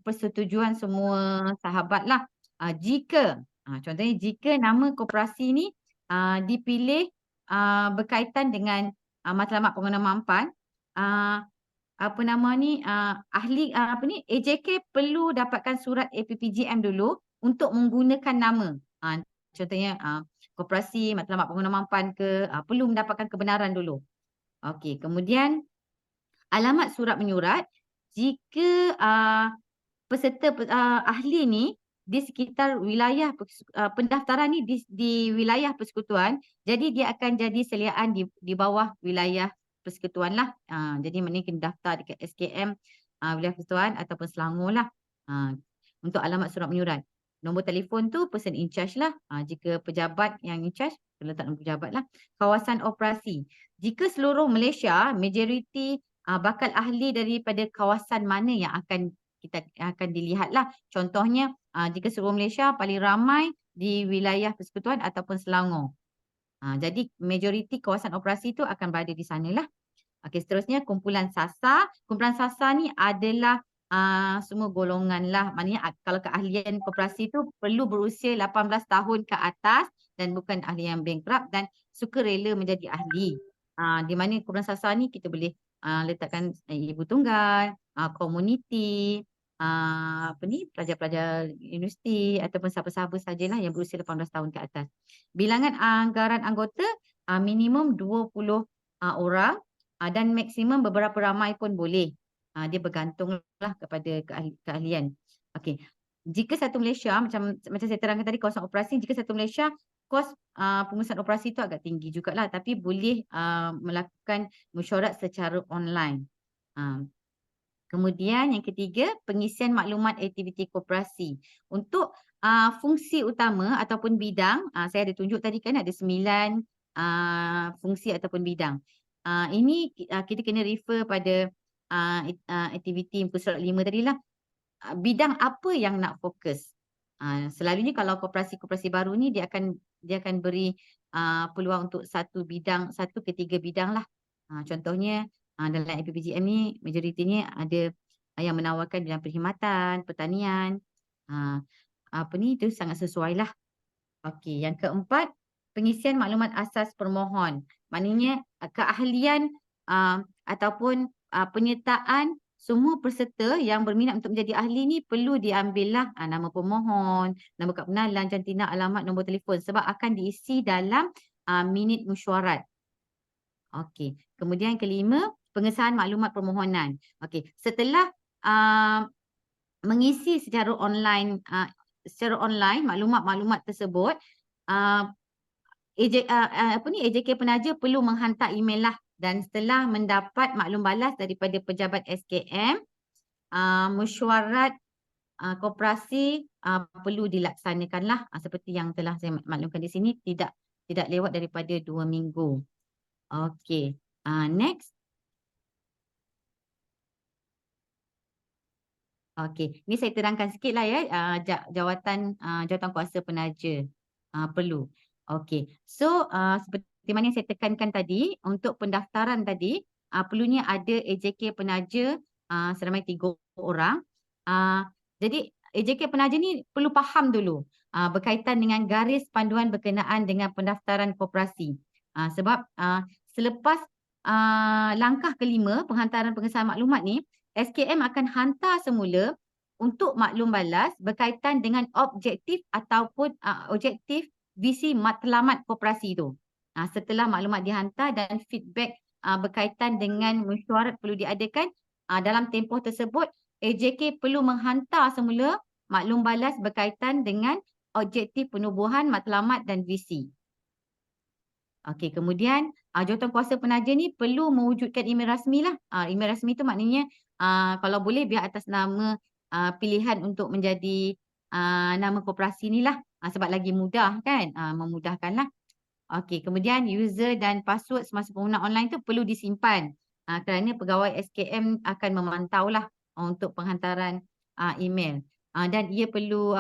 persetujuan semua sahabat lah. Contohnya jika nama koperasi ni dipilih berkaitan dengan matlamat pengguna mampan, AJK perlu dapatkan surat APPGM dulu untuk menggunakan nama. Contohnya koperasi matlamat pengguna mampan perlu mendapatkan kebenaran dulu. Okey, kemudian alamat surat menyurat jika peserta ahli ni di sekitar wilayah pendaftaran ni di wilayah persekutuan, jadi dia akan jadi seliaan di bawah wilayah persekutuan lah. Jadi maknanya kena daftar dekat SKM wilayah persekutuan ataupun Selangor lah. Untuk alamat surat menyurat. Nombor telefon tu person in charge lah. Jika pejabat yang in charge, kena letak nombor pejabat lah. Kawasan operasi. Jika seluruh Malaysia, majoriti bakal ahli daripada kawasan mana yang akan dilihat lah. Contohnya, jika seluruh Malaysia paling ramai di wilayah persekutuan ataupun Selangor. Jadi majoriti kawasan operasi tu akan berada di sana lah. Okey, seterusnya kumpulan sasar. Kumpulan sasar ni adalah semua golongan lah. Maknanya kalau keahlian koperasi tu perlu berusia 18 tahun ke atas dan bukan ahli yang bankrupt dan suka rela menjadi ahli. Di mana kumpulan sasar ni kita boleh letakkan ibu tunggal, komuniti, pelajar-pelajar universiti ataupun siapa-siapa sajalah yang berusia 18 tahun ke atas. Bilangan anggaran anggota minimum 20 orang dan maksimum beberapa ramai pun boleh. Dia bergantunglah kepada keahlian. Okey. Jika satu Malaysia macam saya terangkan tadi kawasan operasi, jika satu Malaysia kos pengurusan operasi itu agak tinggi jugalah, tapi boleh melakukan mesyuarat secara online. Kemudian yang ketiga, pengisian maklumat aktiviti koperasi. Untuk fungsi utama ataupun bidang, saya ada tunjuk tadi kan ada 9 fungsi ataupun bidang. Ini kita kena refer pada aktiviti muka surat 5 tadilah. Bidang apa yang nak fokus? Selalunya kalau koperasi-koperasi baru ni dia akan beri peluang untuk satu bidang, 1 ke 3 bidang lah. Contohnya dalam APPGM ni majoritinya ada yang menawarkan bidang perkhidmatan, pertanian. Itu sangat sesuai lah. Okey, yang keempat, pengisian maklumat asas permohon. Maknanya keahlian ataupun penyertaan semua peserta yang berminat untuk menjadi ahli ni perlu diambillah nama pemohon, nama kad pengenalan, jantina, alamat, nombor telefon sebab akan diisi dalam minit mesyuarat. Okey. Kemudian yang kelima, pengesahan maklumat permohonan. Okey. Setelah mengisi secara online maklumat-maklumat tersebut, AJK penaja perlu menghantar email lah. Dan setelah mendapat maklum balas daripada pejabat SKM, mesyuarat koperasi perlu dilaksanakanlah seperti yang telah saya maklumkan di sini, tidak lewat daripada 2 minggu. Okey, next. Okey, ni saya terangkan sikit lah ya, jawatan kuasa penaja perlu. Okey, so seperti mana yang saya tekankan tadi, untuk pendaftaran tadi, perlunya ada AJK penaja seramai 3 orang. Jadi AJK penaja ni perlu faham dulu berkaitan dengan garis panduan berkenaan dengan pendaftaran koperasi. Sebab selepas langkah kelima, penghantaran pengesahan maklumat ni, SKM akan hantar semula untuk maklum balas berkaitan dengan objektif ataupun objektif visi matlamat koperasi itu. Setelah maklumat dihantar dan feedback berkaitan dengan mesyuarat perlu diadakan, dalam tempoh tersebut AJK perlu menghantar semula maklum balas berkaitan dengan objektif penubuhan, matlamat dan visi. Okey, kemudian jawatan kuasa penaja ni perlu mewujudkan email rasmi lah. Email rasmi tu maknanya kalau boleh biar atas nama pilihan untuk menjadi nama koperasi ni lah. Sebab lagi mudah kan, memudahkan lah. Okey, kemudian user dan password semasa penggunaan online tu perlu disimpan kerana pegawai SKM akan memantau lah untuk penghantaran email. Dan ia perlu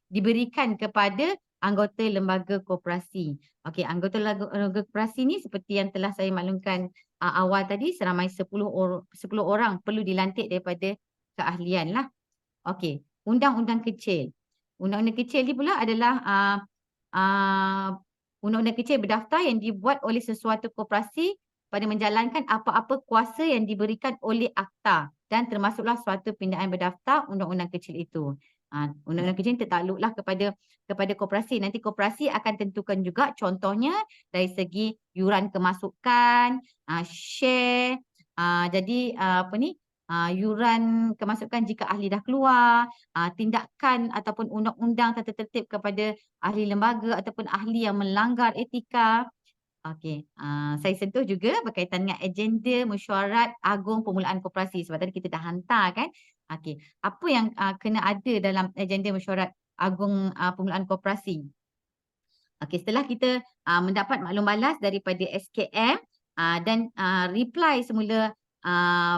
diberikan kepada anggota lembaga koperasi. Okey, anggota lembaga koperasi ni seperti yang telah saya maklumkan awal tadi, seramai 10 orang perlu dilantik daripada keahlian lah. Okey, undang-undang kecil. Undang-undang kecil ni pula adalah undang-undang kecil berdaftar yang dibuat oleh sesuatu koperasi pada menjalankan apa-apa kuasa yang diberikan oleh akta dan termasuklah suatu pindaan berdaftar undang-undang kecil itu. Undang-undang kecil tertakluklah kepada koperasi. Nanti koperasi akan tentukan juga contohnya dari segi yuran kemasukan, share. Jadi yuran kemasukan jika ahli dah keluar, tindakan ataupun undang-undang tata tertib kepada ahli lembaga ataupun ahli yang melanggar etika. Okey, saya sentuh juga berkaitan dengan agenda mesyuarat agung permulaan koperasi sebab tadi kita dah hantar kan. Okey, apa yang kena ada dalam agenda mesyuarat agung permulaan koperasi? Okey, setelah kita mendapat maklum balas daripada SKM dan reply semula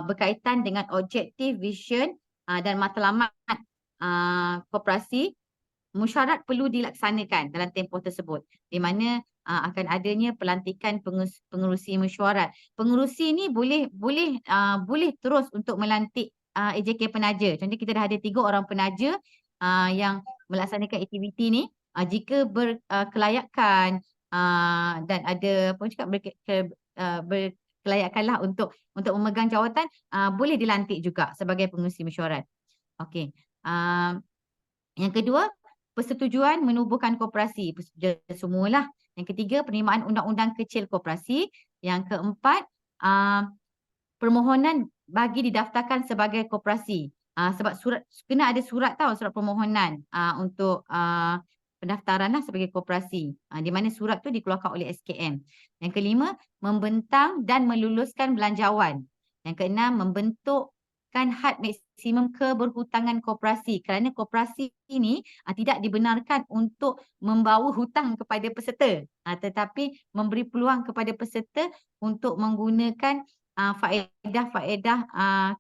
berkaitan dengan objektif, vision dan matlamat koperasi, mesyuarat perlu dilaksanakan dalam tempoh tersebut di mana akan adanya pelantikan pengerusi mesyuarat. Pengerusi ni boleh terus untuk melantik AJK penaja. Contoh kita dah ada 3 orang penaja yang melaksanakan aktiviti ni. Jika berkelayakan dan ada apa cakap berkelayakanlah untuk memegang jawatan, boleh dilantik juga sebagai pengerusi mesyuarat. Okey. Yang kedua, persetujuan menubuhkan koperasi, persetujuan semualah. Yang ketiga, penerimaan undang-undang kecil koperasi. Yang keempat, permohonan bagi didaftarkan sebagai koperasi. Sebab kena ada surat surat permohonan untuk pendaftaran lah sebagai koperasi. Di mana surat tu dikeluarkan oleh SKM. Yang kelima, membentang dan meluluskan belanjawan. Yang keenam, membentukkan had maksimum keberhutangan koperasi kerana koperasi ini tidak dibenarkan untuk membawa hutang kepada peserta, tetapi memberi peluang kepada peserta untuk menggunakan faedah-faedah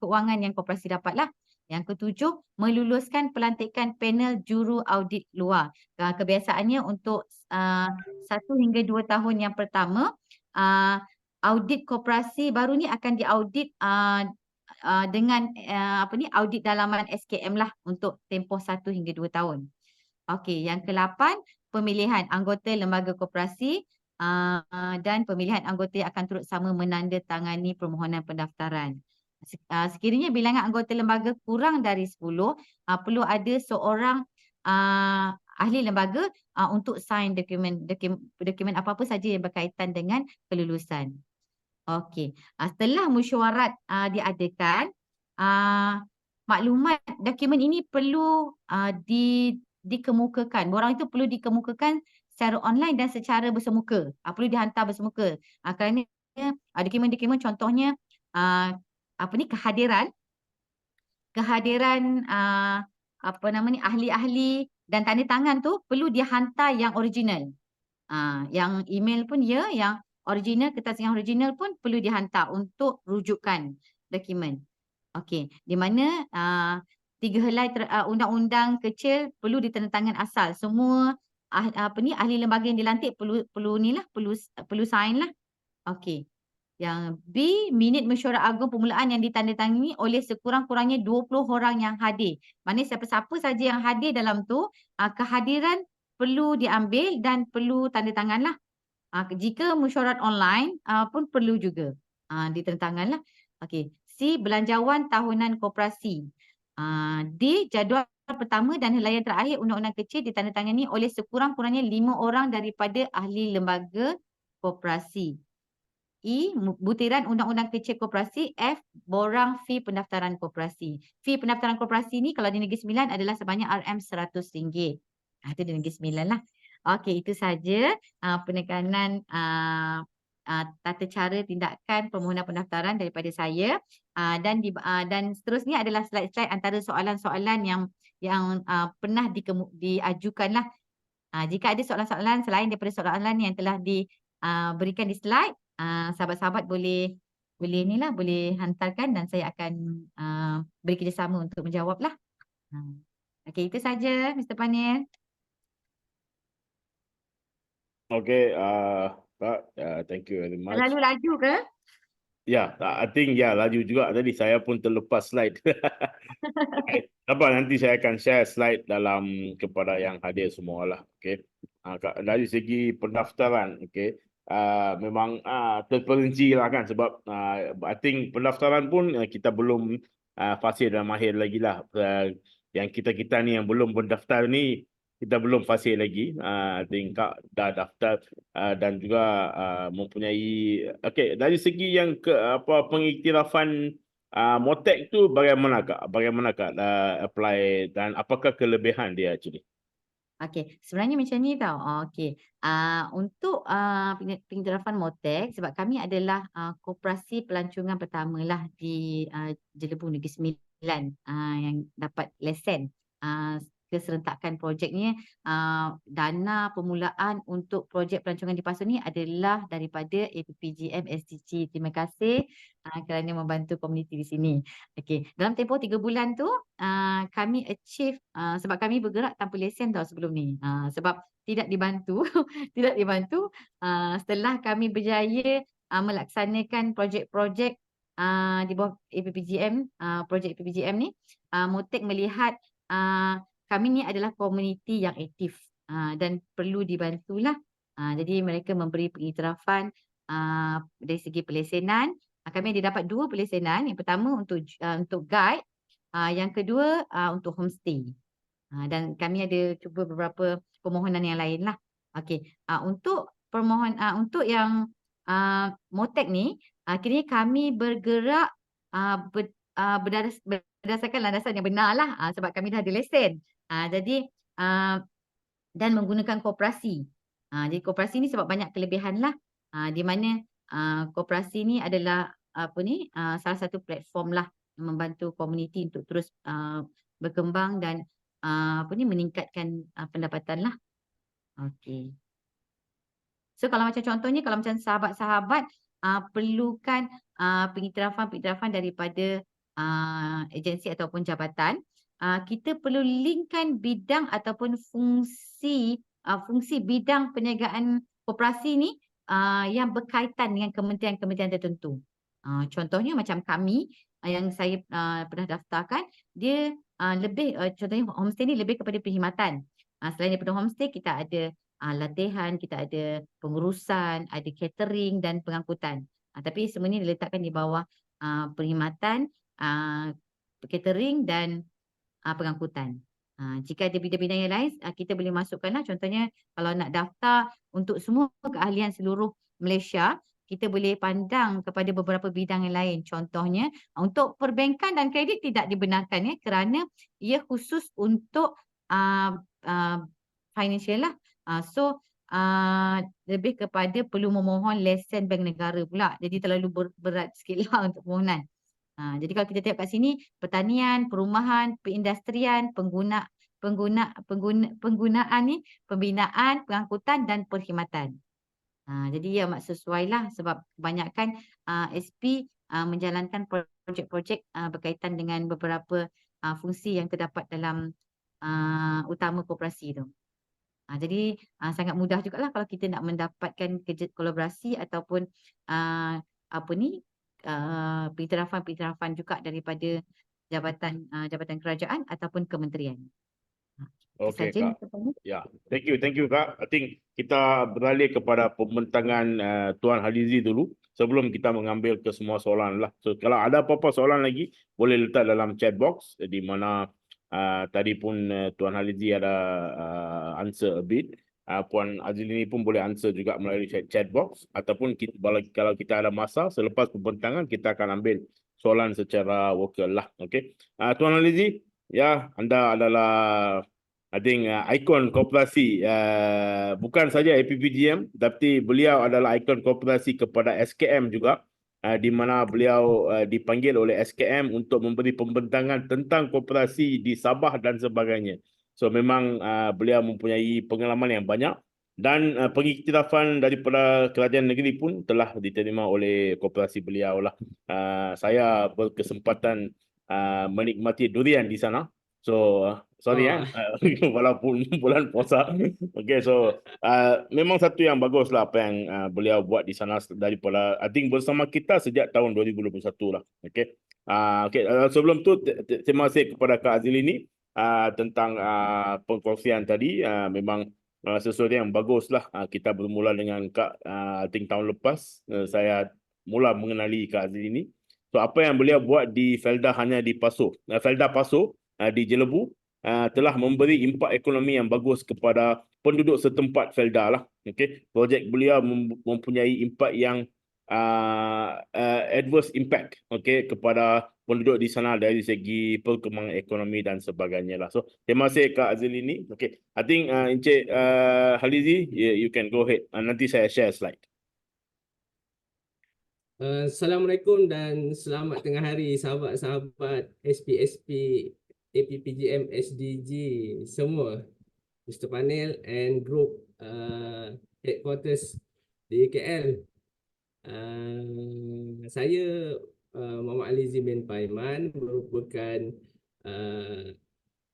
keuangan yang koperasi dapatlah. Yang ketujuh, meluluskan pelantikan panel juru audit luar. Kebiasaannya untuk 1 hingga 2 tahun yang pertama, audit koperasi baru ni akan diaudit dengan audit dalaman SKM lah untuk tempoh 1 hingga 2 tahun. Okey, yang ke-8, pemilihan anggota lembaga koperasi dan pemilihan anggota yang akan turut sama menandatangani permohonan pendaftaran. Sekiranya bilangan anggota lembaga kurang dari 10, perlu ada seorang ahli lembaga untuk sign dokumen apa-apa saja yang berkaitan dengan kelulusan. Okey, setelah mesyuarat diadakan, maklumat dokumen ini perlu dikemukakan. Borang itu perlu dikemukakan secara online dan secara bersemuka. Perlu dihantar bersemuka. Kerana dokumen-dokumen contohnya kehadiran ahli-ahli dan tanda tangan tu perlu dihantar yang original. Yang email pun yang original, kertas yang original pun perlu dihantar untuk rujukan dokumen. Okey, di mana 3 helai undang-undang kecil perlu ditandatangan asal. Semua ahli lembaga yang dilantik perlu sign lah. Okey. Yang B, minit mesyuarat agung permulaan yang ditandatangani oleh sekurang-kurangnya 20 orang yang hadir. Maknanya siapa-siapa saja yang hadir dalam tu, kehadiran perlu diambil dan perlu tanda tangan lah. Jika mesyuarat online pun perlu juga ditandatangan lah. Okey. C, belanjawan tahunan koperasi. D, jadual pertama dan helaian terakhir undang-undang kecil ditandatangani oleh sekurang-kurangnya 5 orang daripada ahli lembaga koperasi. E, butiran undang-undang kecil koperasi. F, borang fee pendaftaran koperasi. Fee pendaftaran koperasi ni kalau di Negeri Sembilan adalah sebanyak RM100. Itu di Negeri Sembilan lah. Okey, itu saja penekanan tata cara tindakan permohonan pendaftaran daripada saya. Dan seterusnya adalah slide-slide antara soalan-soalan yang pernah diajukan lah. Jika ada soalan-soalan selain daripada soalan yang telah diberikan di slide, sahabat-sahabat boleh hantarkan dan saya akan beri kerjasama untuk menjawab lah. Okey, itu saja Mr. Panel. Okay, Pak, thank you very much. Terlalu laju ke? Ya, I think laju juga tadi saya pun terlepas slide. Okay. Dapat nanti saya akan share slide dalam kepada yang hadir semua lah. Okay. Dari segi pendaftaran, okay. Memang terperinci lah kan sebab I think pendaftaran pun kita belum fasih dan mahir lagi lah. Yang kita ni yang belum mendaftar ni kita belum fasih lagi. I think Kak dah daftar dan juga mempunyai dari segi yang pengiktirafan Motek tu bagaimanakah apply dan apakah kelebihan dia actually? Okey, sebenarnya macam ni tau. Okey. Untuk pengiktirafan Motek, sebab kami adalah koperasi pelancongan pertama lah di Jelebu Negeri Sembilan yang dapat lesen. Keserentakan projeknya, dana permulaan untuk projek pelancongan di Pasaman ni adalah daripada APPGM-SDG. Terima kasih kerana membantu komuniti di sini. Okey, dalam tempoh 3 bulan tu kami achieve, sebab kami bergerak tanpa lesen tau sebelum ni. Sebab tidak dibantu tidak dibantu setelah kami berjaya melaksanakan projek-projek di bawah APPGM, projek APPGM ni, Motek melihat kami ni adalah komuniti yang aktif dan perlu dibantulah. Jadi mereka memberi pengiktirafan dari segi pelesenan. Kami ada dapat 2 pelesenan. Yang pertama untuk guide, yang kedua untuk homestay. Dan kami ada cuba beberapa permohonan yang lain lah. Okey, untuk untuk yang Motek ni, kini kami bergerak berdasarkan landasan yang benar lah, sebab kami dah ada lesen. Jadi dan menggunakan koperasi. Jadi koperasi ni sebab banyak kelebihan lah, di mana koperasi ni adalah salah satu platform lah yang membantu komuniti untuk terus berkembang dan meningkatkan pendapatan lah. Okey. So kalau macam contohnya, kalau macam sahabat-sahabat perlukan pengiktirafan daripada agensi ataupun jabatan, kita perlu linkkan bidang ataupun fungsi bidang perniagaan koperasi ni yang berkaitan dengan kementerian-kementerian tertentu. Contohnya macam kami yang saya pernah daftarkan, dia lebih contohnya homestay ni lebih kepada perkhidmatan. Selain daripada homestay, kita ada latihan, kita ada pengurusan, ada catering dan pengangkutan. Tapi semua ni diletakkan di bawah perkhidmatan, catering dan pengangkutan. Jika ada bidang-bidang yang lain, kita boleh masukkanlah. Contohnya kalau nak daftar untuk semua keahlian seluruh Malaysia, kita boleh pandang kepada beberapa bidang yang lain. Contohnya untuk perbankan dan kredit tidak dibenarkan kerana ia khusus untuk financial lah. So lebih kepada perlu memohon lesen bank negara pula. Jadi terlalu berat sikit lah untuk permohonan. Jadi kalau kita tengok kat sini, pertanian, perumahan, perindustrian, penggunaan ni, pembinaan, pengangkutan dan perkhidmatan. Jadi ya sesuai lah sebab kebanyakan SP menjalankan projek-projek berkaitan dengan beberapa fungsi yang terdapat dalam utama koperasi tu. Jadi sangat mudah jugalah kalau kita nak mendapatkan kerja kolaborasi ataupun pengiktirafan juga daripada jabatan kerajaan ataupun kementerian. Okey, Kak. Ya, thank you Kak. I think kita beralih kepada pembentangan Tuan Halizi dulu sebelum kita mengambil ke semua soalan lah. So kalau ada apa-apa soalan lagi, boleh letak dalam chat box di mana tadi pun Tuan Halizi ada answer a bit. Puan Azlini pun boleh answer juga melalui chat box ataupun kalau kita ada masa selepas pembentangan kita akan ambil soalan secara vocal lah. Okey. Tuan Halizi, ya, anda adalah I think ikon koperasi, bukan saja APPGM tapi beliau adalah ikon koperasi kepada SKM juga, di mana beliau dipanggil oleh SKM untuk memberi pembentangan tentang koperasi di Sabah dan sebagainya. So memang beliau mempunyai pengalaman yang banyak dan pengiktirafan daripada kerajaan negeri pun telah diterima oleh koperasi beliau lah. Saya berkesempatan menikmati durian di sana. So sorry walaupun bulan puasa. Okay, so memang satu yang bagus lah apa yang beliau buat di sana daripada I think bersama kita sejak tahun 2021 lah. Okay. Sebelum tu terima kasih kepada Kak Azlini tentang pengkongsian tadi. Memang sesuatu yang bagus lah. Kita bermula dengan Kak I think tahun lepas saya mula mengenali Kak Azlini. So apa yang beliau buat di Felda Hanya di Paso, Felda Paso di Jelebu telah memberi impak ekonomi yang bagus kepada penduduk setempat Felda lah. Okay. Projek beliau mempunyai impak yang adverse impact kepada penduduk di sana dari segi perkembangan ekonomi dan sebagainya lah. So terima kasih Kak Azlini. I think Encik Halizi, you can go ahead. Nanti saya share slide. Assalamualaikum dan selamat tengah hari sahabat-sahabat SPSP APPGM-SDG semua, Mr. Panel and Group Headquarters di KL. Saya Mohd Halizi Paiman, merupakan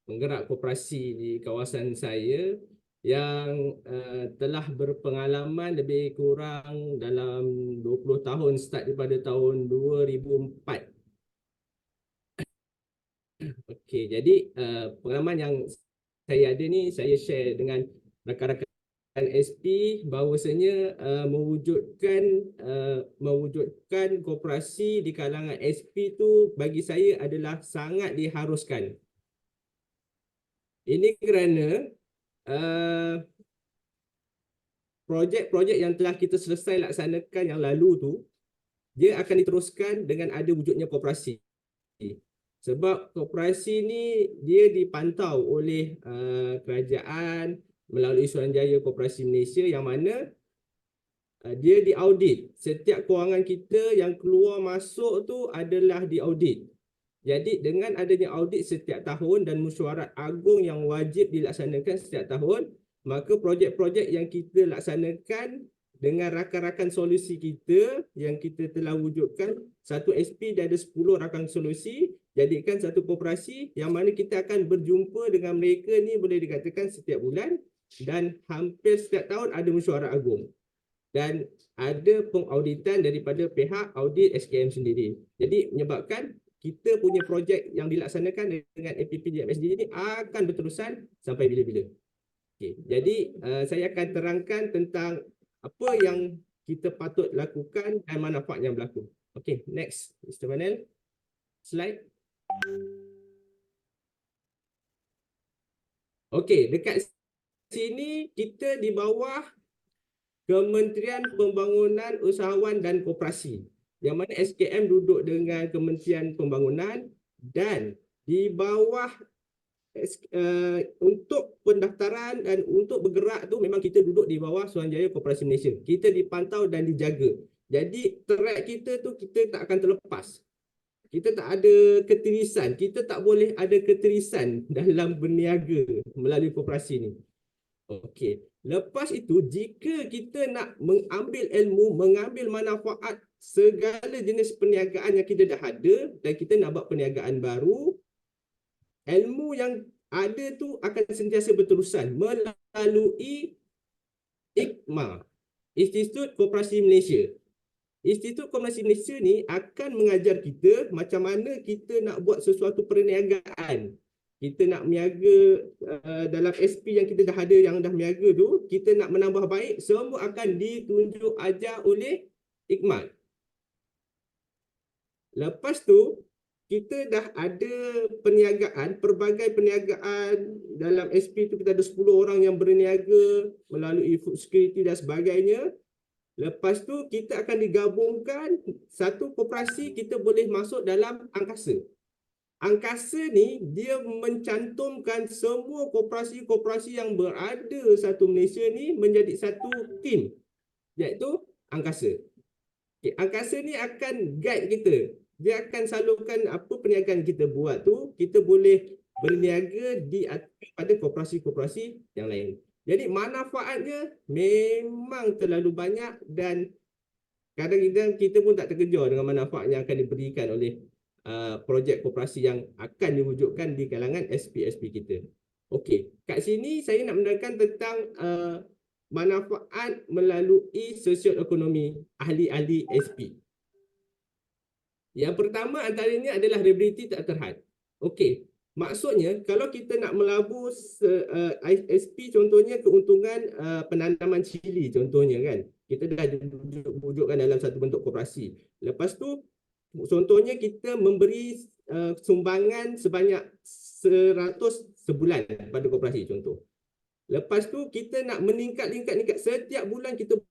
penggerak koperasi di kawasan saya yang telah berpengalaman lebih kurang dalam 20 tahun, start daripada tahun 2004. Okey, jadi pengalaman yang saya ada ni saya share dengan rakan-rakan SP bahawasanya mewujudkan koperasi di kalangan SP tu bagi saya adalah sangat diharuskan. Ini kerana projek-projek yang telah kita selesai laksanakan yang lalu tu, dia akan diteruskan dengan ada wujudnya koperasi. Sebab koperasi ni dia dipantau oleh kerajaan melalui Suruhanjaya Koperasi Malaysia, yang mana dia diaudit. Setiap kewangan kita yang keluar masuk tu adalah diaudit. Jadi dengan adanya audit setiap tahun dan mesyuarat agung yang wajib dilaksanakan setiap tahun, maka projek-projek yang kita laksanakan dengan rakan-rakan solusi kita yang kita telah wujudkan, satu SP dia ada 10 rakan solusi, jadikan satu koperasi yang mana kita akan berjumpa dengan mereka ni boleh dikatakan setiap bulan, dan hampir setiap tahun ada mesyuarat agung dan ada pengauditan daripada pihak audit SKM sendiri. Jadi menyebabkan kita punya projek yang dilaksanakan dengan APPGM-SDG ini akan berterusan sampai bila-bila. Okay. Jadi saya akan terangkan tentang apa yang kita patut lakukan dan manfaat yang berlaku. Okay, next, Mr. Panel. Slide. Okay, dekat sini kita di bawah Kementerian Pembangunan Usahawan dan Koperasi, yang mana SKM duduk dengan Kementerian Pembangunan, dan di bawah untuk pendaftaran dan untuk bergerak tu memang kita duduk di bawah Suruhanjaya Koperasi Malaysia. Kita dipantau dan dijaga. Jadi track kita tu kita tak akan terlepas. Kita tak ada ketirisan. Kita tak boleh ada ketirisan dalam berniaga melalui koperasi ni. Okey. Lepas itu, jika kita nak mengambil ilmu, mengambil manfaat segala jenis perniagaan yang kita dah ada dan kita nak buat perniagaan baru, ilmu yang ada tu akan sentiasa berterusan melalui IKMA, Institut Koperasi Malaysia. Institut Koperasi Malaysia ni akan mengajar kita macam mana kita nak buat sesuatu perniagaan. Kita nak berniaga dalam SP yang kita dah ada, yang dah berniaga tu, kita nak menambah baik, semua akan ditunjuk ajar oleh IKMA. Lepas tu, kita dah ada perniagaan, pelbagai perniagaan dalam SP tu kita ada 10 orang yang berniaga melalui food security dan sebagainya. Lepas tu kita akan digabungkan satu koperasi, kita boleh masuk dalam angkasa. Angkasa ni dia mencantumkan semua koperasi-koperasi yang berada satu Malaysia ni menjadi satu tim, iaitu angkasa. Okay, angkasa ni akan guide kita. Dia akan salurkan apa perniagaan kita buat tu, kita boleh berniaga pada koperasi-koperasi yang lain. Jadi manfaatnya memang terlalu banyak dan kadang-kadang kita pun tak terkejar dengan manfaat yang akan diberikan oleh projek koperasi yang akan diwujudkan di kalangan SP-SP kita. Okey, kat sini saya nak menerangkan tentang manfaat melalui sosioekonomi ahli-ahli SP. Yang pertama antaranya adalah reliability tak terhad. Okey, maksudnya kalau kita nak melabur SP, contohnya keuntungan penanaman cili contohnya kan. Kita dah wujudkan dalam satu bentuk koperasi. Lepas tu contohnya kita memberi sumbangan sebanyak 100 sebulan pada koperasi contoh. Lepas tu kita nak meningkat setiap bulan kita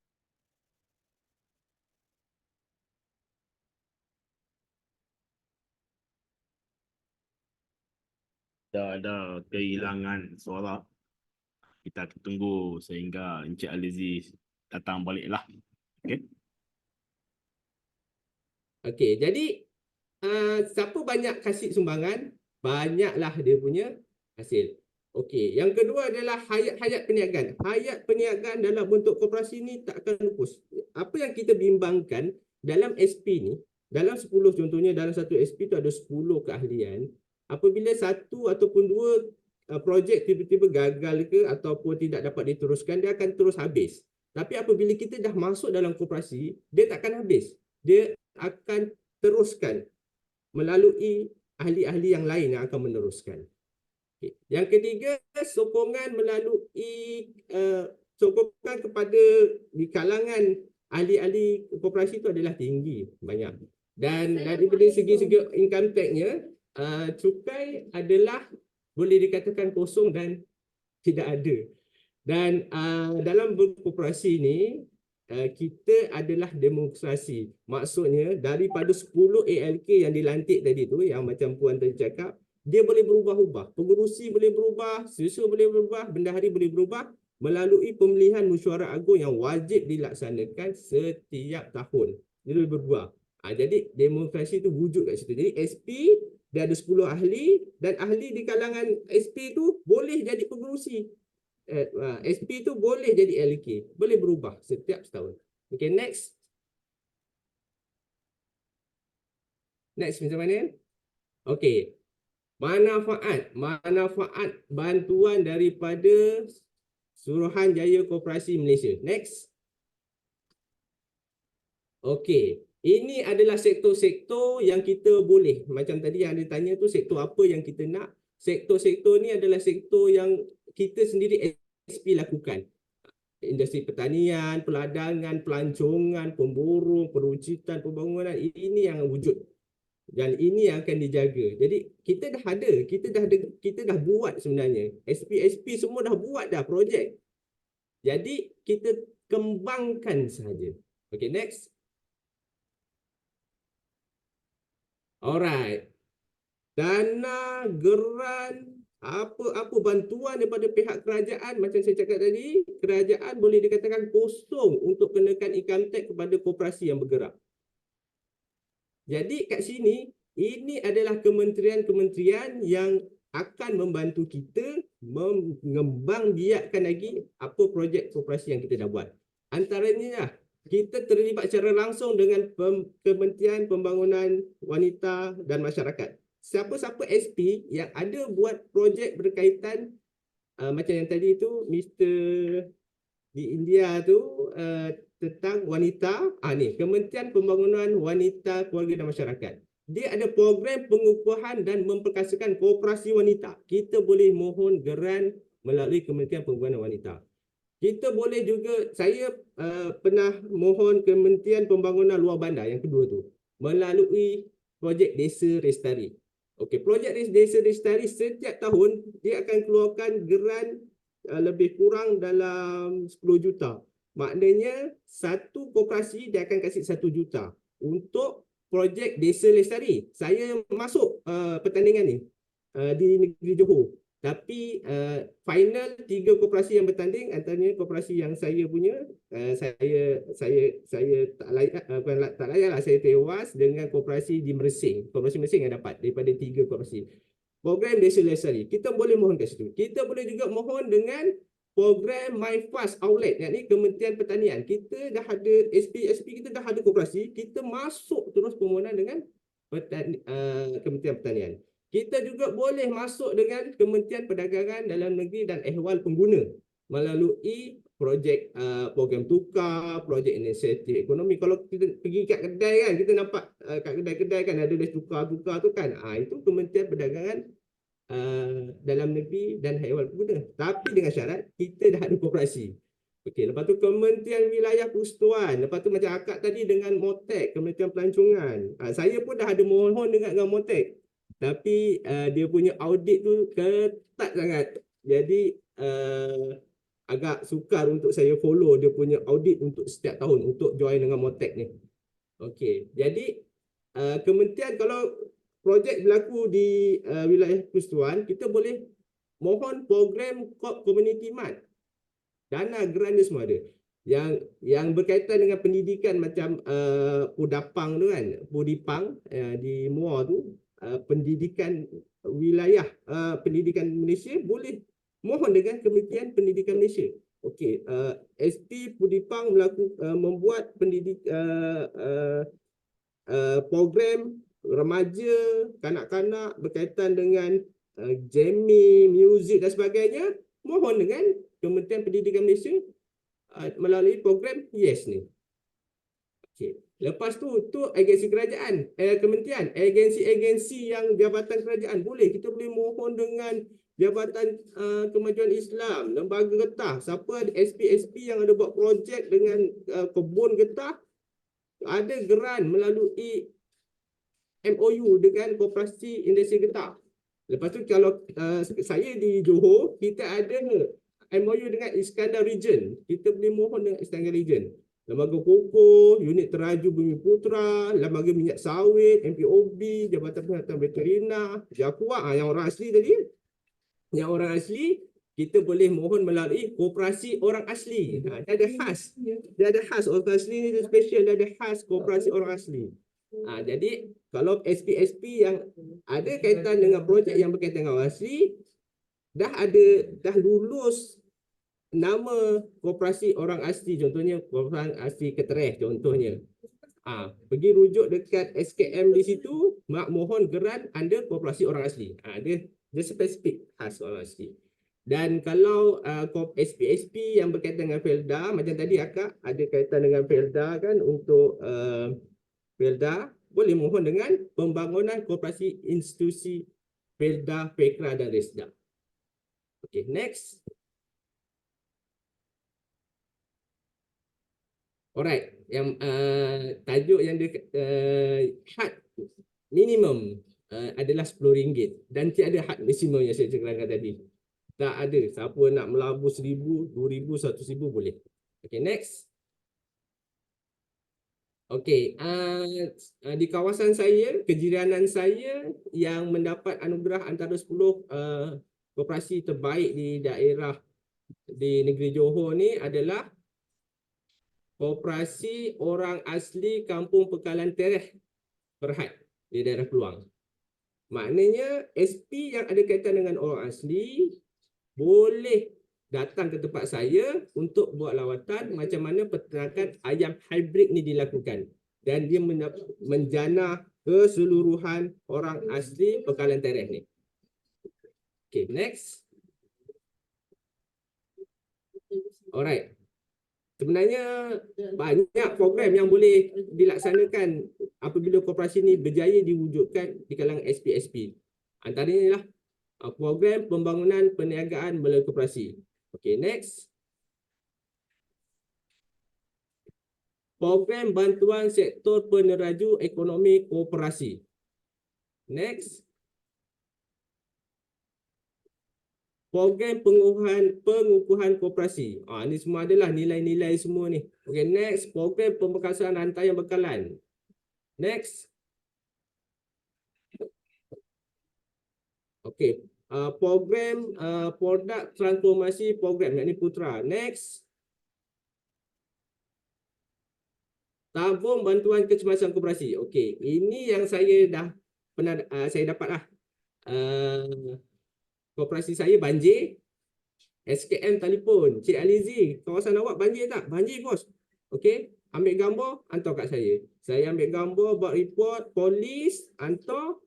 ada kehilangan suara. Kita tunggu sehingga Encik Halizi datang balik lah. Okay. Okey, jadi siapa banyak kasih sumbangan, banyaklah dia punya hasil. Okey, yang kedua adalah hayat perniagaan. Hayat perniagaan dalam bentuk koperasi ni tak akan lupus. Apa yang kita bimbangkan dalam SP ni, dalam 10 contohnya dalam satu SP tu ada 10 keahlian. Apabila satu ataupun dua projek tiba-tiba gagal ke ataupun tidak dapat diteruskan, dia akan terus habis. Tapi apabila kita dah masuk dalam koperasi, dia tak akan habis. Dia akan teruskan melalui ahli-ahli yang lain yang akan meneruskan. Okay. Yang ketiga, sokongan melalui sokongan kepada di kalangan ahli-ahli koperasi itu adalah tinggi, banyak. Dan daripada segi-segi income tax-nya, cukai adalah boleh dikatakan kosong dan tidak ada. Dan dalam berkoperasi ini, kita adalah demokrasi. Maksudnya daripada 10 ALK yang dilantik tadi tu, yang macam Puan tadi cakap, dia boleh berubah-ubah. Pengurusi boleh berubah, siswa boleh berubah, bendahari boleh berubah melalui pemilihan mesyuarat agung yang wajib dilaksanakan setiap tahun. Dia boleh berubah. Jadi demokrasi itu wujud kat situ. Jadi SP dia ada 10 ahli dan ahli di kalangan SP tu boleh jadi pengurusi. SP tu boleh jadi LK, boleh berubah setiap setahun. Okay, next. Next macam mana? Okay. Manfaat bantuan daripada Suruhanjaya Koperasi Malaysia. Next. Okay. Ini adalah sektor-sektor yang kita boleh. Macam tadi yang ada tanya tu, sektor apa yang kita nak. Sektor-sektor ni adalah sektor yang kita sendiri SP lakukan. Industri pertanian, peladangan, pelancongan, pemborong, peruncitan, pembangunan. Ini yang wujud. Dan ini yang akan dijaga. Jadi kita dah ada, kita dah buat sebenarnya. SP semua dah buat dah projek. Jadi kita kembangkan sahaja. Okay, next. Alright. Dana, geran, apa bantuan daripada pihak kerajaan, macam saya cakap tadi, kerajaan boleh dikatakan kosong untuk kenakan income tax kepada koperasi yang bergerak. Jadi kat sini, ini adalah kementerian-kementerian yang akan membantu kita mengembangbiakkan lagi apa projek koperasi yang kita dah buat. Antaranya kita terlibat secara langsung dengan Kementerian Pembangunan Wanita dan Masyarakat. Siapa-siapa SP yang ada buat projek berkaitan macam yang tadi tu Mr. di India tu tentang wanita, ni Kementerian Pembangunan Wanita, Keluarga dan Masyarakat. Dia ada program pengukuhan dan memperkasakan koperasi wanita. Kita boleh mohon geran melalui Kementerian Pembangunan Wanita. Kita boleh juga, saya pernah mohon Kementerian Pembangunan Luar Bandar yang kedua tu melalui projek Desa Lestari. Okey, projek Desa Lestari setiap tahun dia akan keluarkan geran lebih kurang dalam 10 juta. Maknanya satu koperasi dia akan kasih 1 juta untuk projek Desa Lestari. Saya masuk pertandingan ni di negeri Johor. Tapi final 3 koperasi yang bertanding, antaranya koperasi yang saya punya, saya tak layak lah, saya tewas dengan koperasi di Mersing. Koperasi Mersing yang dapat daripada 3 koperasi. Program Desa Lestari, kita boleh mohon kat situ. Kita boleh juga mohon dengan program My Fast Outlet, yakni Kementerian Pertanian. Kita dah ada SP kita dah ada koperasi, kita masuk terus permohonan dengan Kementerian Pertanian. Kita juga boleh masuk dengan Kementerian Perdagangan Dalam Negeri dan Ehwal Pengguna melalui projek program tukar, projek inisiatif ekonomi. Kalau kita pergi kat kedai kan, kita nampak kat kedai-kedai kan ada tukar-tukar tu kan. Itu Kementerian Perdagangan Dalam Negeri dan Ehwal Pengguna. Tapi dengan syarat kita dah ada koperasi. Okey, lepas tu Kementerian Wilayah Persekutuan. Lepas tu macam akak tadi dengan Motek, Kementerian Pelancongan. Saya pun dah ada mohon dengan Motek. Tapi dia punya audit tu ketat sangat. Jadi agak sukar untuk saya follow dia punya audit untuk setiap tahun untuk join dengan Motek ni. Okey. Jadi kementerian, kalau projek berlaku di wilayah Persekutuan, kita boleh mohon program community mat. Dana grant dia semua ada. Yang berkaitan dengan pendidikan macam Pudapang tu kan, Pudipang di Muar tu, pendidikan wilayah pendidikan Malaysia boleh mohon dengan Kementerian Pendidikan Malaysia. Okey, ST Pudipang membuat program remaja, kanak-kanak berkaitan dengan jamming, muzik dan sebagainya, mohon dengan Kementerian Pendidikan Malaysia melalui program YES ni. Okey. Lepas tu agensi kerajaan, kementerian, agensi-agensi yang jabatan kerajaan boleh, kita boleh mohon dengan Jabatan Kemajuan Islam, Lembaga Getah, siapa ada SP-SP yang ada buat projek dengan kebun getah, ada geran melalui MOU dengan Koperasi Industri Getah. Lepas tu kalau saya di Johor, kita ada MOU dengan Iskandar Region. Kita boleh mohon dengan Iskandar Region. Lembaga Koko, Unit Teraju Bumi Putra, Lembaga Minyak Sawit, MPOB, Jabatan Perkhidmatan Veterina, Jakua, yang orang asli tadi. Yang orang asli, kita boleh mohon melalui Koperasi Orang Asli. Dia ada khas. Dia ada khas. Orang asli ni dia special, dia ada khas Koperasi Orang Asli. Jadi, kalau SP-SP yang ada kaitan dengan projek yang berkaitan dengan orang asli, dah lulus nama Koperasi Orang Asli, contohnya Koperasi Asli Ketereh contohnya. Pergi rujuk dekat SKM di situ, mohon geran under Koperasi Orang Asli. Dia spesifik khas orang asli. Dan kalau SP-SP yang berkaitan dengan Felda, macam tadi akak ada kaitan dengan Felda kan, untuk Felda, boleh mohon dengan Pembangunan Koperasi Institusi Felda, Pekra dan Resda. Okay, next. Alright, yang tajuk yang dia had minimum adalah RM10 dan tiada had maksimum yang saya terangkan tadi. Tak ada, siapa nak melabur RM1,000, RM2,000, RM1,000 boleh. Okay, next. Okay, di kawasan saya, kejiranan saya yang mendapat anugerah antara 10 koperasi terbaik di daerah di negeri Johor ni adalah Koperasi Orang Asli Kampung Pekalan Tereh Perhat di daerah Keluang. Maknanya SP yang ada kaitan dengan orang asli boleh datang ke tempat saya untuk buat lawatan macam mana peternakan ayam hybrid ni dilakukan. Dan dia menjana keseluruhan orang asli Pekalan Tereh ni. Okay, next. Alright. Sebenarnya banyak program yang boleh dilaksanakan apabila koperasi ini berjaya diwujudkan di kalangan SP-SP. Antaranya ialah program pembangunan perniagaan melalui koperasi. Okay, next. Program bantuan sektor peneraju ekonomi koperasi. Next. Program pengukuhan koperasi. Ini semua adalah nilai-nilai semua ni. Okay, next. Program pembekasan rantaian bekalan. Next. Okay. Program produk transformasi program, yakni Putra. Next. Tabung bantuan kecemasan koperasi. Okay, ini yang saya dah pernah saya dapat lah. Koperasi saya banjir, SKM telefon, Cik Halizi, kawasan awak banjir tak? Banjir bos. Okey, ambil gambar, hantar kat saya. Saya ambil gambar, buat report, polis, hantar.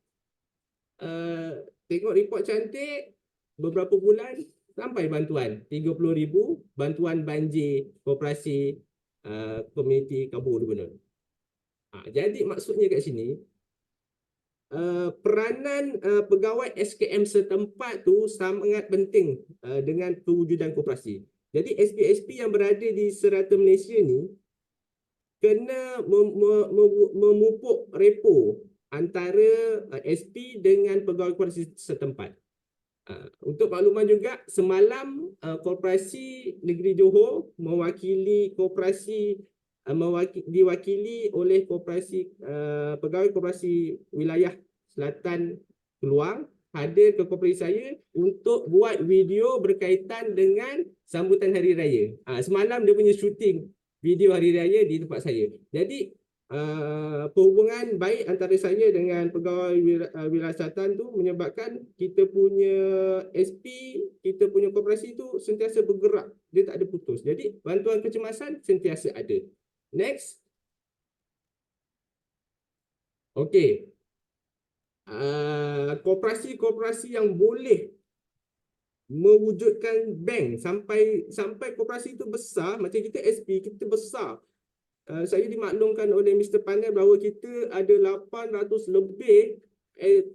Tengok report cantik, beberapa bulan, sampai bantuan. 30,000 bantuan banjir koperasi komuniti Kampung Gubernur. Jadi maksudnya kat sini, peranan pegawai SKM setempat tu sangat penting dengan kewujudan koperasi. Jadi SP-SP yang berada di serata Malaysia ni kena memupuk repo antara SP dengan pegawai koperasi setempat. Untuk makluman juga, semalam Koperasi Negeri Johor mewakili koperasi diwakili oleh koperasi pegawai koperasi wilayah Selatan Keluang hadir ke koperasi saya untuk buat video berkaitan dengan sambutan Hari Raya. Semalam dia punya syuting video Hari Raya di tempat saya. Jadi perhubungan baik antara saya dengan pegawai wirasatan tu menyebabkan kita punya SP, kita punya koperasi tu sentiasa bergerak. Dia tak ada putus. Jadi bantuan kecemasan sentiasa ada. Next. Okey. Koperasi-koperasi yang boleh mewujudkan bank sampai koperasi itu besar, macam kita SP kita besar. Saya dimaklumkan oleh Mr. Panel bahawa kita ada 800 lebih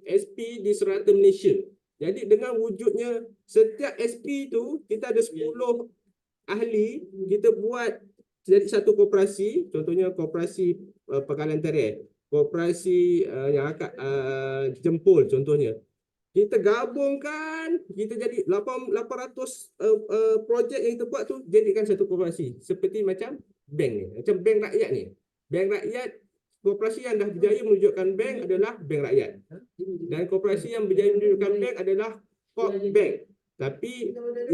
SP di serata Malaysia. Jadi dengan wujudnya setiap SP tu kita ada 10 ahli, kita buat jadi satu koperasi, contohnya koperasi Pekalan Terer, koperasi yang akan jempol contohnya. Kita gabungkan, kita jadi 800 projek yang kita buat tu jadikan satu koperasi. Seperti macam bank ni, macam bank rakyat ni. Bank rakyat, koperasi yang dah berjaya menunjukkan bank adalah bank rakyat. Dan koperasi yang berjaya menunjukkan bank adalah Corp Bank. Tapi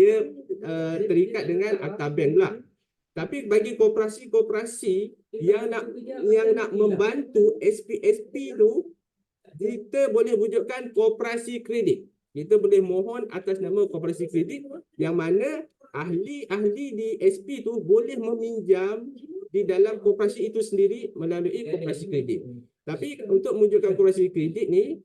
dia terikat dengan akta bank pula. Tapi bagi koperasi-koperasi yang nak membantu SP-SP tu, kita boleh wujudkan koperasi kredit. Kita boleh mohon atas nama koperasi kredit yang mana ahli-ahli di SP tu boleh meminjam di dalam koperasi itu sendiri melalui koperasi kredit. Tapi untuk mewujudkan koperasi kredit ni,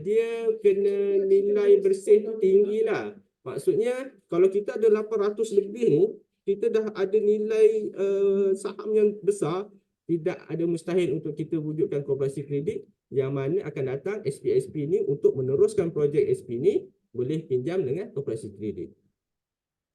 dia kena nilai bersih tinggi lah. Maksudnya kalau kita ada 800 lebih ni, kita dah ada nilai saham yang besar, tidak ada mustahil untuk kita wujudkan koperasi kredit yang mana akan datang SP-SP ni untuk meneruskan projek SP ni boleh pinjam dengan koperasi kredit.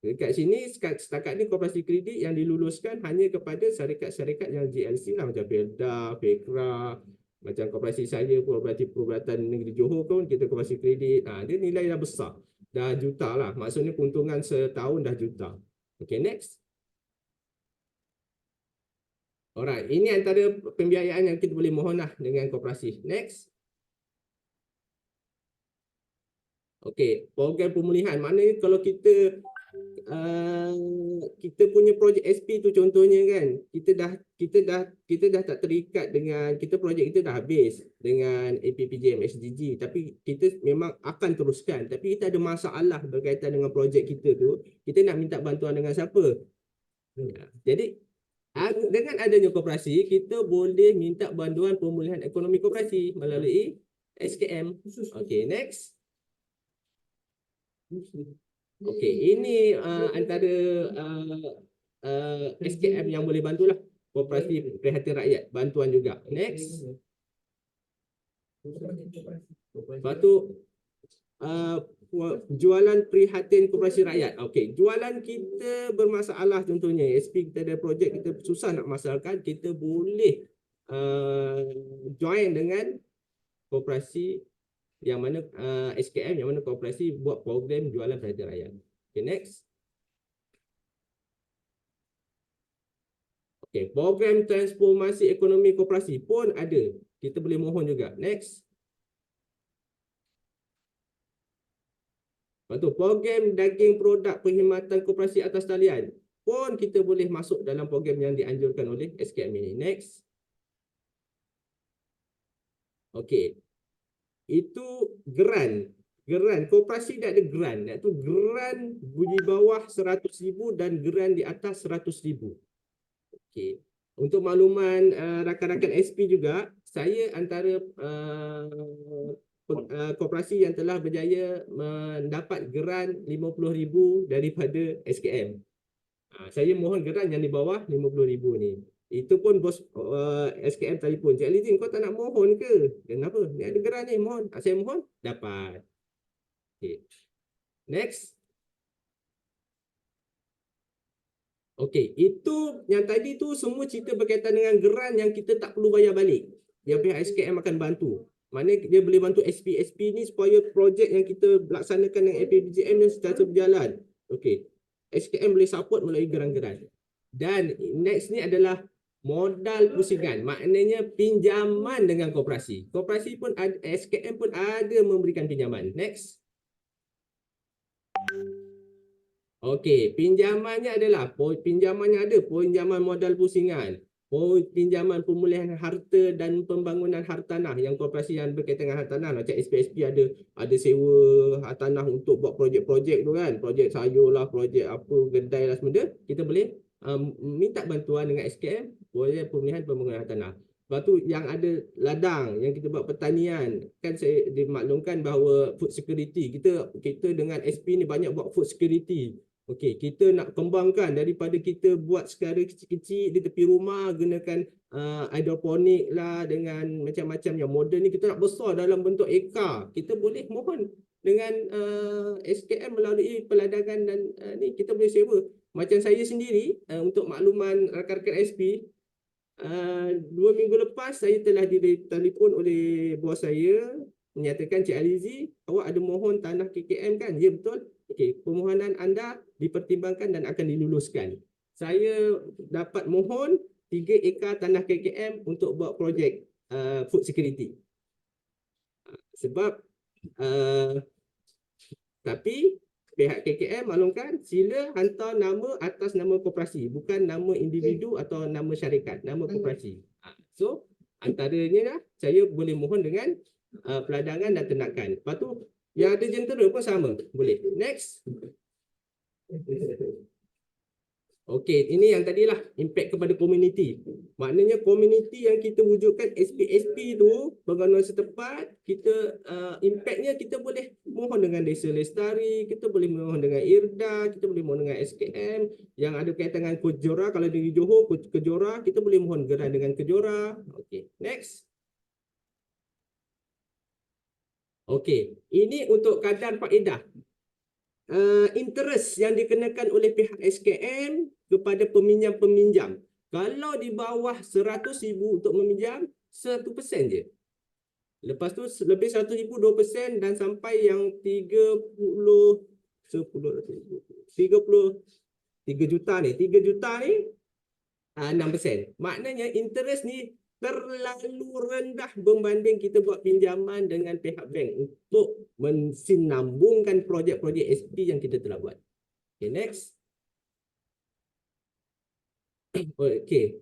Dekat sini setakat ni koperasi kredit yang diluluskan hanya kepada syarikat-syarikat yang GLC lah, macam Pertama, kearah, macam koperasi saya, Perubatan Negeri Johor pun kita koperasi kredit. Dia nilai dah besar, dah juta lah. Maksudnya keuntungan setahun dah juta. Okay, next. Alright, ini antara pembiayaan yang kita boleh mohon lah dengan koperasi. Next. Okey, program pemulihan. Maknanya kalau kita punya projek SP tu contohnya kan, kita dah tak terikat dengan projek kita dah habis dengan APPGM-SDG, tapi kita memang akan teruskan. Tapi kita ada masalah berkaitan dengan projek kita tu, kita nak minta bantuan dengan siapa? Jadi dengan adanya koperasi, kita boleh minta bantuan pemulihan ekonomi koperasi melalui SKM. Okey, next. Okey, ini antara SKM yang boleh bantulah. Koperasi Prihatin Rakyat, bantuan juga. Next. Lepas tu, jualan prihatin koperasi rakyat. Okey, jualan kita bermasalah contohnya SP kita ada projek kita susah nak masalkan, kita boleh join dengan koperasi yang mana SKM yang mana koperasi buat program jualan prihatin rakyat. Okay, next. Okay, program transformasi ekonomi koperasi pun ada, kita boleh mohon juga. Next. Lepas tu, program daging produk perkhidmatan koperasi atas talian pun kita boleh masuk dalam program yang dianjurkan oleh SKM ini. Next. Okey. Itu geran. Geran. Koperasi dah ada geran. Iaitu geran di bawah 100,000 dan geran di atas 100,000. Okey. Untuk makluman rakan-rakan SP juga, saya antara koperasi yang telah berjaya mendapat geran 50,000 daripada SKM. Saya mohon geran yang di bawah 50,000 ni. Itu pun bos SKM telefon, Cik Halizi, kau tak nak mohon ke? Kenapa? Ni ada geran ni, mohon. Saya mohon, dapat. Okay. Next. Okey, itu yang tadi tu semua cerita berkaitan dengan geran yang kita tak perlu bayar balik. Yang pihak SKM akan bantu. Mana dia boleh bantu SP ni supaya projek yang kita laksanakan dengan APPGM ni sentiasa berjalan. Okey. SKM boleh support melalui geran-geran. Dan next ni adalah modal pusingan, maknanya pinjaman dengan koperasi. Koperasi pun ada, SKM pun ada memberikan pinjaman. Next. Okey, pinjamannya adalah pinjamannya ada pinjaman modal pusingan, pinjaman pemulihan harta dan pembangunan hartanah yang koperasi yang berkaitan dengan hartanah. Macam SPSP ada sewa hartanah untuk buat projek-projek tu kan, projek sayur lah, projek apa, kedai lah semua. Kita boleh minta bantuan dengan SKM, boleh pemulihan pembangunan hartanah. Lepas tu yang ada ladang yang kita buat pertanian, kan saya dimaklumkan bahawa food security, kita dengan SP ni banyak buat food security. Okey, kita nak kembangkan daripada kita buat secara kecil-kecil di tepi rumah, gunakan hidroponik lah dengan macam-macam yang moden ni, kita nak besar dalam bentuk ekar. Kita boleh mohon dengan SKM melalui peladangan dan ni kita boleh sewa. Macam saya sendiri, untuk makluman rakan-rakan SP, 2 minggu lepas saya telah ditelefon oleh bos saya menyatakan, Cik Halizi, awak ada mohon tanah KKM kan? Ya, betul. Okey, permohonan anda dipertimbangkan dan akan diluluskan. Saya dapat mohon 3 ekar tanah KKM untuk buat projek food security. Sebab tapi pihak KKM maklumkan sila hantar nama atas nama koperasi, bukan nama individu atau nama syarikat, nama koperasi. So antaranya saya boleh mohon dengan peladangan dan ternakan. Lepas tu yang ada jentera pun sama, boleh. Next. Okey, ini yang tadilah impact kepada komuniti. Maknanya komuniti yang kita wujudkan SP tu, pembangunan setempat, kita impactnya kita boleh mohon dengan desa lestari, kita boleh mohon dengan IRDA, kita boleh mohon dengan SKM yang ada kaitan dengan kejora. Kalau di Johor kejora, kita boleh mohon geran dengan kejora. Okey, next. Okey, ini untuk kadar faedah. Interest yang dikenakan oleh pihak SKM kepada peminjam-peminjam. Kalau di bawah 100,000 untuk meminjam, 1% je. Lepas tu lebih 100,000 2% dan sampai yang 3 juta ni 6%. Maknanya interest ni terlalu rendah berbanding kita buat pinjaman dengan pihak bank untuk mensinambungkan projek-projek SP yang kita telah buat. Okay, next. Okay.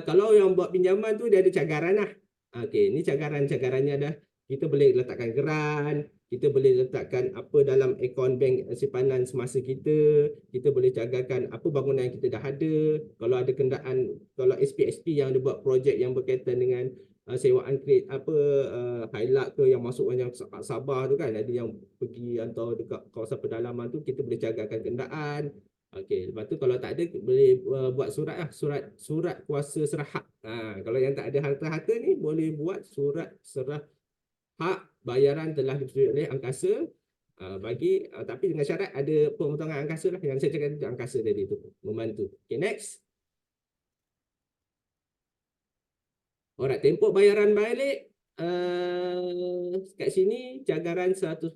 Kalau yang buat pinjaman tu dia ada cagaran lah. Okay, ni cagarannya dah. Kita boleh letakkan geran, kita boleh letakkan apa dalam akaun bank simpanan semasa kita boleh cagarkan apa bangunan yang kita dah ada. Kalau ada kenderaan, kalau SP yang ada buat projek yang berkaitan dengan sewaan kredit highlight ke yang masuk yang Sabah tu kan, ada yang pergi atau dekat kawasan pedalaman tu, kita boleh cagarkan kenderaan. Okey, lepas tu kalau tak ada boleh buat surat lah, surat kuasa serah hak. Kalau yang tak ada harta-harta ni boleh buat surat serah hak bayaran telah disetujui oleh angkasa bagi tapi dengan syarat ada pemotongan angkasa lah, yang saya cakap itu angkasa tadi tu membantu. Okay, next. Alright, tempoh bayaran balik kat sini cagaran 100%,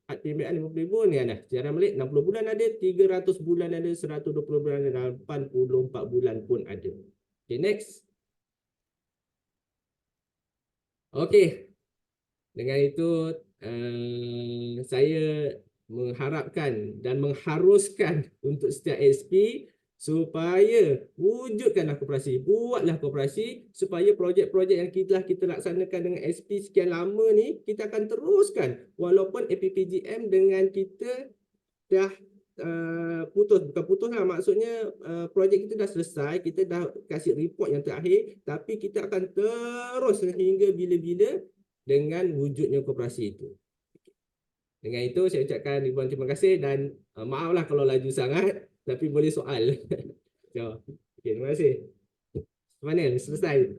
had pembiayaan 50,000 ni ada. Cagaran balik 60 bulan ada, 300 bulan ada, 120 bulan ada, 84 bulan pun ada. Okay, next. Okay. Dengan itu saya mengharapkan dan mengharuskan untuk setiap SP supaya wujudkanlah koperasi, buatlah koperasi supaya projek-projek yang kita laksanakan dengan SP sekian lama ni kita akan teruskan walaupun APPGM dengan kita dah bukan putus lah, maksudnya projek kita dah selesai, kita dah kasih report yang terakhir, tapi kita akan terus hingga bila-bila dengan wujudnya koperasi itu. Dengan itu saya ucapkan ribuan terima kasih dan maaflah kalau laju sangat, tapi boleh soal. Okay, terima kasih. Panel selesai.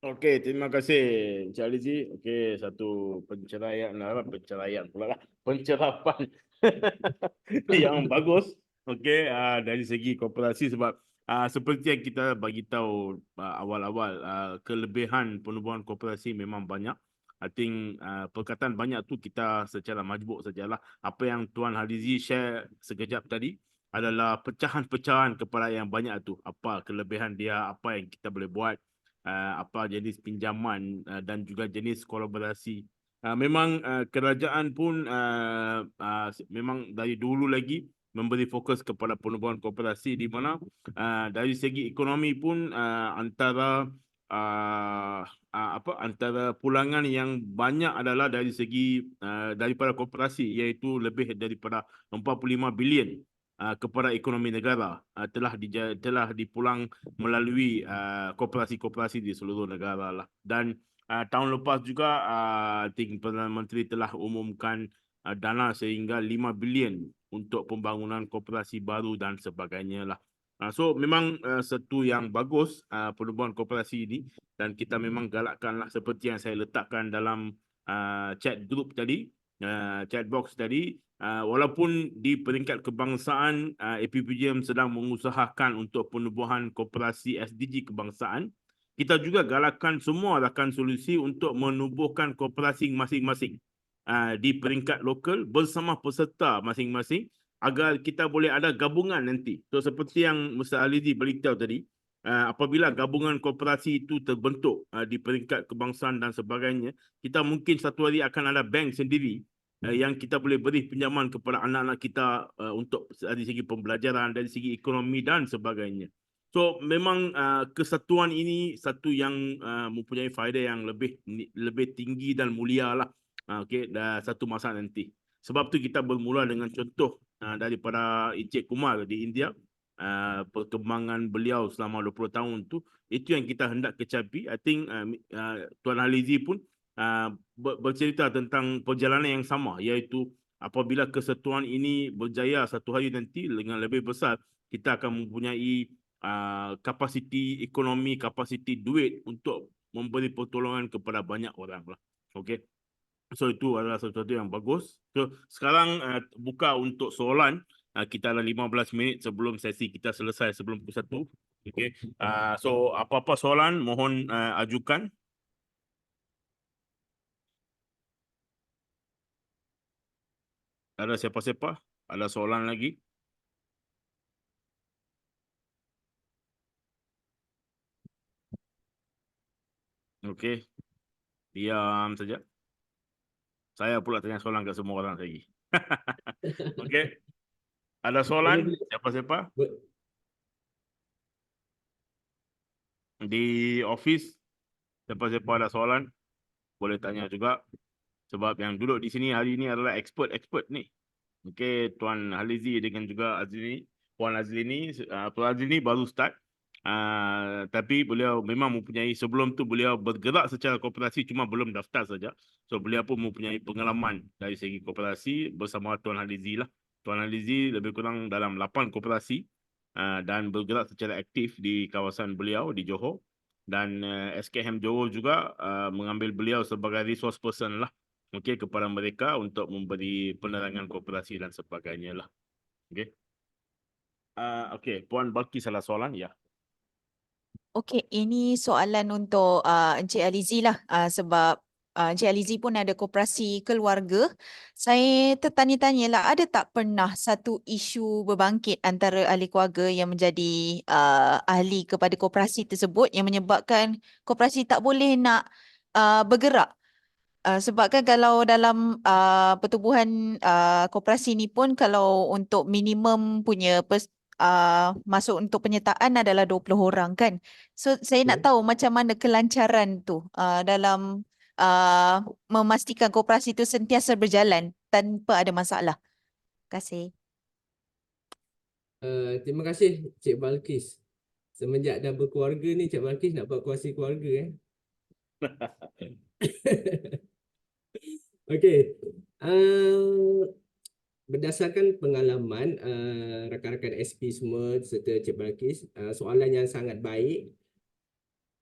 Okey, terima kasih Encik Halizi. Okey, satu pencerapan yang bagus. Okey, dari segi koperasi sebab seperti yang kita bagi tahu awal-awal, kelebihan penubuhan koperasi memang banyak. I think perkataan banyak tu kita secara majbuk sajalah. Apa yang Tuan Halizi share sekejap tadi, adalah pecahan-pecahan kepada yang banyak tu. Apa kelebihan dia, apa yang kita boleh buat, apa jenis pinjaman dan juga jenis kolaborasi. Memang kerajaan pun memang dari dulu lagi memberi fokus kepada penubuhan koperasi, di mana dari segi ekonomi pun antara antara pulangan yang banyak adalah dari segi daripada koperasi, iaitu lebih daripada 45 bilion kepada ekonomi negara telah dipulang melalui koperasi-koperasi di seluruh negara lah. Dan tahun lepas juga I think Perdana Menteri telah umumkan dana sehingga 5 bilion untuk pembangunan koperasi baru dan sebagainya lah. So memang satu yang bagus penubuhan koperasi ini, dan kita memang galakkanlah seperti yang saya letakkan dalam chat group tadi, chat box tadi, walaupun di peringkat kebangsaan APPGM sedang mengusahakan untuk penubuhan koperasi SDG kebangsaan, kita juga galakkan semua rakan solusi untuk menubuhkan koperasi masing-masing di peringkat lokal bersama peserta masing-masing, agar kita boleh ada gabungan nanti. So seperti yang Mr. Halizi beritahu tadi, apabila gabungan koperasi itu terbentuk di peringkat kebangsaan dan sebagainya, kita mungkin satu hari akan ada bank sendiri yang kita boleh beri pinjaman kepada anak-anak kita untuk dari segi pembelajaran, dari segi ekonomi dan sebagainya. So memang kesatuan ini satu yang mempunyai faedah yang lebih tinggi dan mulia lah. Okey, satu masa nanti. Sebab tu kita bermula dengan contoh daripada Encik Kumar di India, perkembangan beliau selama 20 tahun tu, itu yang kita hendak kecapi. I think Tuan Halizi pun bercerita tentang perjalanan yang sama, iaitu apabila kesatuan ini berjaya satu hari nanti dengan lebih besar, kita akan mempunyai kapasiti ekonomi, kapasiti duit untuk memberi pertolongan kepada banyak orang lah. Okey. So itu adalah sesuatu yang bagus. So sekarang buka untuk soalan. Kita ada 15 minit sebelum sesi kita selesai, sebelum pukul 1. Okay. So apa-apa soalan mohon ajukan. Ada siapa-siapa? Ada soalan lagi? Okey. Diam saja. Saya pula tanya soalan ke semua orang lagi. Okey. Ada soalan? Siapa-siapa? Di office, siapa-siapa ada soalan, boleh tanya juga. Sebab yang duduk di sini hari ini adalah expert ni. Okey, Tuan Halizi dengan juga Azlini. Puan Azlini, Tuan Azlini baru start. Tapi beliau memang mempunyai, sebelum tu beliau bergerak secara koperasi, cuma belum daftar saja. So beliau pun mempunyai pengalaman dari segi koperasi bersama Tuan Halizi lah. Tuan Halizi lebih kurang dalam 8 koperasi dan bergerak secara aktif di kawasan beliau di Johor. Dan SKM Johor juga mengambil beliau sebagai resource person lah. Okey, kepada mereka untuk memberi penerangan koperasi dan sebagainya lah. Okey. Okey, Puan Balkis salah soalan ya. Okey, ini soalan untuk Encik Halizi lah, sebab Encik Halizi pun ada koperasi keluarga. Saya tertanya-tanya lah, ada tak pernah satu isu berbangkit antara ahli keluarga yang menjadi ahli kepada koperasi tersebut yang menyebabkan koperasi tak boleh nak bergerak? Sebab kan kalau dalam pertubuhan koperasi ni pun, kalau untuk minimum punya masuk untuk penyertaan adalah 20 orang kan. So saya nak tahu macam mana kelancaran tu dalam memastikan koperasi tu sentiasa berjalan tanpa ada masalah. Terima kasih. Terima kasih Cik Balkis. Semenjak dah berkeluarga ni Cik Balkis nak buat koperasi keluarga Okey. Berdasarkan pengalaman rakan-rakan SP semua serta Cik Balkis, soalan yang sangat baik.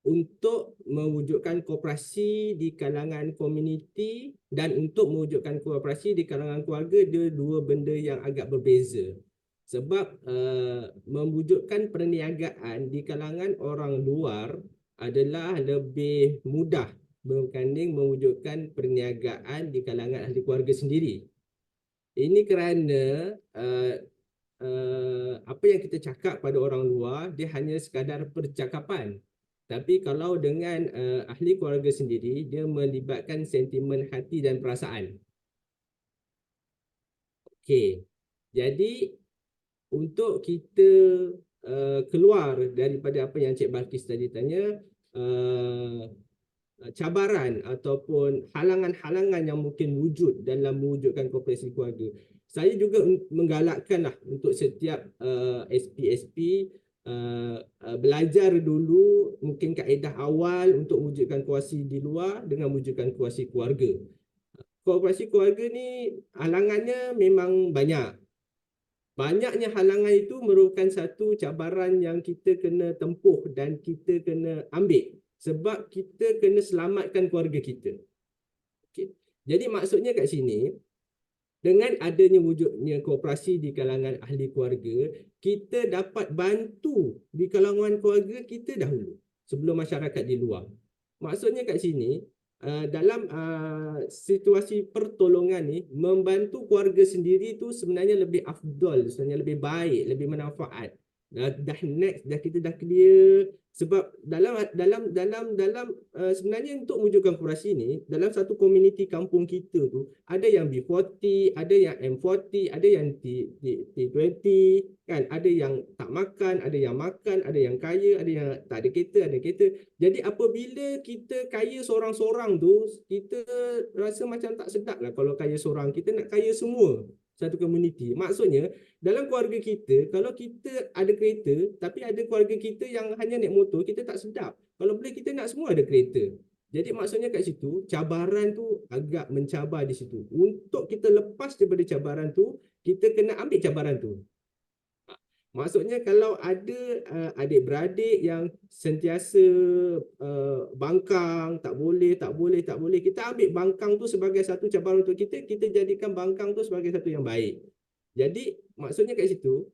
Untuk mewujudkan koperasi di kalangan komuniti dan untuk mewujudkan koperasi di kalangan keluarga, dia dua benda yang agak berbeza. Sebab mewujudkan perniagaan di kalangan orang luar adalah lebih mudah berbanding mewujudkan perniagaan di kalangan ahli keluarga sendiri. Ini kerana apa yang kita cakap pada orang luar, dia hanya sekadar percakapan. Tapi kalau dengan ahli keluarga sendiri, dia melibatkan sentimen hati dan perasaan. Okey, jadi untuk kita keluar daripada apa yang Cik Balkis tadi tanya, cabaran ataupun halangan-halangan yang mungkin wujud dalam mewujudkan koperasi keluarga. Saya juga menggalakkanlah untuk setiap SP-SP belajar dulu mungkin kaedah awal untuk wujudkan koperasi di luar dengan wujudkan koperasi keluarga. Koperasi keluarga ni halangannya memang banyak. Banyaknya halangan itu merupakan satu cabaran yang kita kena tempuh dan kita kena ambil. Sebab kita kena selamatkan keluarga kita. Okay. Jadi maksudnya kat sini, dengan adanya wujudnya koperasi di kalangan ahli keluarga, kita dapat bantu di kalangan keluarga kita dahulu sebelum masyarakat di luar. Maksudnya kat sini, dalam situasi pertolongan ni, membantu keluarga sendiri tu sebenarnya lebih afdal, sebenarnya lebih baik, lebih manfaat. Dah next, kita dah clear. Sebab sebenarnya untuk mewujudkan koperasi ni, dalam satu komuniti kampung kita tu, ada yang B40, ada yang M40, ada yang T20, kan? Ada yang tak makan, ada yang makan, ada yang kaya, ada yang tak ada kereta, ada kereta. Jadi apabila kita kaya seorang-seorang tu, kita rasa macam tak sedap lah kalau kaya seorang. Kita nak kaya semua satu komuniti. Maksudnya, dalam keluarga kita, kalau kita ada kereta, tapi ada keluarga kita yang hanya naik motor, kita tak sedap. Kalau boleh kita nak semua ada kereta. Jadi maksudnya kat situ, cabaran tu agak mencabar di situ. Untuk kita lepas daripada cabaran tu, kita kena ambil cabaran tu. Maksudnya kalau ada adik-beradik yang sentiasa bangkang, tak boleh, kita ambil bangkang tu sebagai satu cabaran untuk kita, kita jadikan bangkang tu sebagai satu yang baik. Jadi maksudnya kat situ,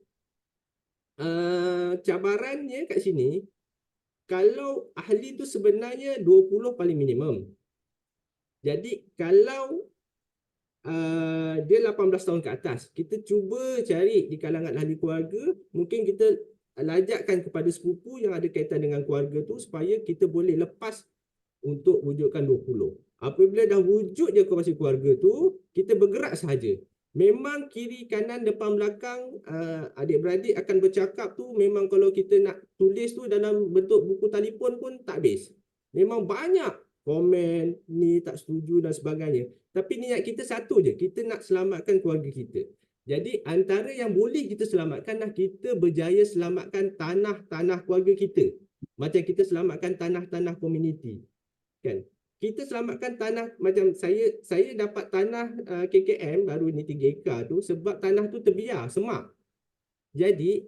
cabarannya kat sini, kalau ahli tu sebenarnya 20 paling minimum. Jadi kalau dia 18 tahun ke atas, kita cuba cari di kalangan ahli keluarga, mungkin kita lajakkan kepada sepupu yang ada kaitan dengan keluarga tu supaya kita boleh lepas untuk wujudkan 20. Apabila dah wujud je koperasi keluarga tu, kita bergerak sahaja. Memang kiri kanan depan belakang adik-beradik akan bercakap tu, memang kalau kita nak tulis tu dalam bentuk buku telefon pun tak habis. Memang banyak komen ni tak setuju dan sebagainya. Tapi niat kita satu je, kita nak selamatkan keluarga kita. Jadi antara yang boleh kita selamatkan dah kita berjaya selamatkan tanah-tanah keluarga kita. Macam kita selamatkan tanah-tanah komuniti. Kan? Kita selamatkan tanah, macam saya dapat tanah KKM baru ni 3 ekar tu sebab tanah tu terbiar, semak. Jadi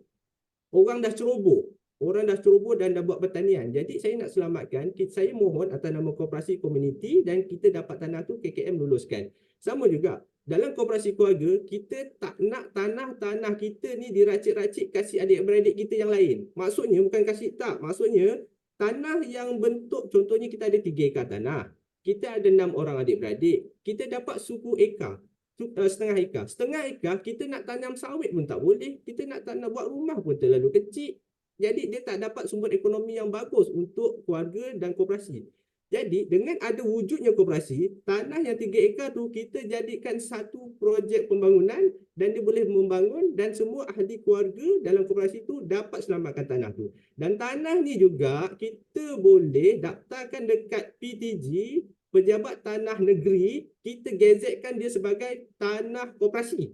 orang dah ceroboh. Orang dah ceroboh dan dah buat pertanian. Jadi saya nak selamatkan, saya mohon atas nama koperasi komuniti dan kita dapat tanah tu KKM luluskan. Sama juga, dalam koperasi keluarga, kita tak nak tanah-tanah kita ni diracik-racik kasih adik-beradik kita yang lain. Maksudnya bukan kasih tak, maksudnya tanah yang bentuk, contohnya kita ada 3 ekar tanah. Kita ada 6 orang adik-beradik. Kita dapat suku ekar. Setengah ekar. Setengah ekar, kita nak tanam sawit pun tak boleh. Kita nak buat rumah pun terlalu kecil. Jadi dia tak dapat sumber ekonomi yang bagus untuk keluarga dan koperasi. Jadi dengan ada wujudnya koperasi, tanah yang 3 ekar tu kita jadikan satu projek pembangunan dan dia boleh membangun dan semua ahli keluarga dalam koperasi tu dapat selamatkan tanah tu. Dan tanah ni juga kita boleh daftarkan dekat PTG, Pejabat Tanah Negeri, kita gazetkan dia sebagai tanah koperasi.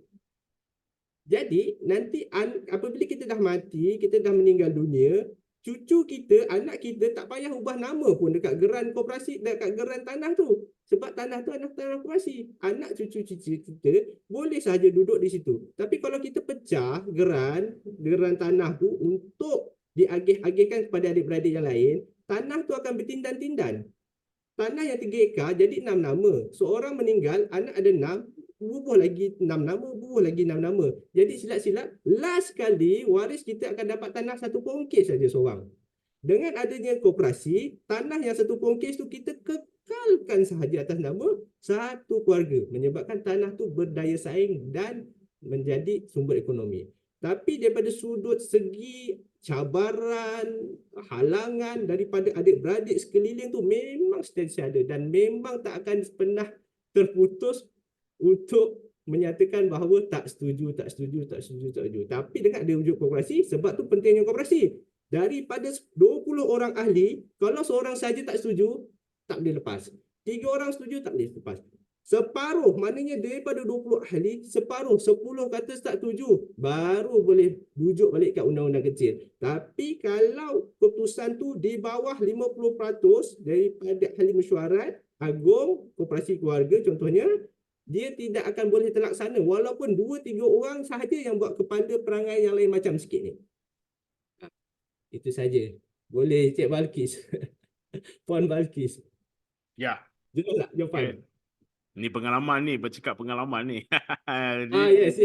Jadi nanti apabila kita dah mati, kita dah meninggal dunia, cucu kita, anak kita tak payah ubah nama pun dekat geran koperasi, dekat geran tanah tu. Sebab tanah tu adalah tanah koperasi. Anak cucu-cucu kita boleh sahaja duduk di situ. Tapi kalau kita pecah geran tanah tu untuk diagih-agihkan kepada adik-beradik yang lain, tanah tu akan bertindan-tindan. Tanah yang 3 ekar jadi 6 nama. Seorang meninggal, anak ada 6, bubuh lagi 6 nama, bubuh lagi 6 nama. Jadi silap-silap, last kali waris kita akan dapat tanah 1 pongkis saja seorang. Dengan adanya koperasi, tanah yang 1 pongkis tu kita kekalkan sahaja atas nama satu keluarga. Menyebabkan tanah tu berdaya saing dan menjadi sumber ekonomi. Tapi daripada sudut segi cabaran, halangan daripada adik-beradik sekeliling tu memang sentiasa ada dan memang tak akan pernah terputus untuk menyatakan bahawa tak setuju. Tapi dengan ada wujud koperasi, sebab tu pentingnya koperasi. Daripada 20 orang ahli, kalau seorang saja tak setuju, tak boleh lepas. 3 orang setuju, tak boleh lepas. Separuh, maknanya daripada 20 ahli, separuh, 10 kata tak setuju, baru boleh rujuk balik kat undang-undang kecil. Tapi kalau keputusan tu di bawah 50% daripada ahli mesyuarat agung, koperasi keluarga contohnya, dia tidak akan boleh terlaksana walaupun 2-3 orang sahaja yang buat kepada perangai yang lain macam sikit ni. Itu saja. Boleh Cik Balkis. Puan Balkis. Ya. Jelas tak jawapan? Ni pengalaman ni, bercakap pengalaman ni. Yes.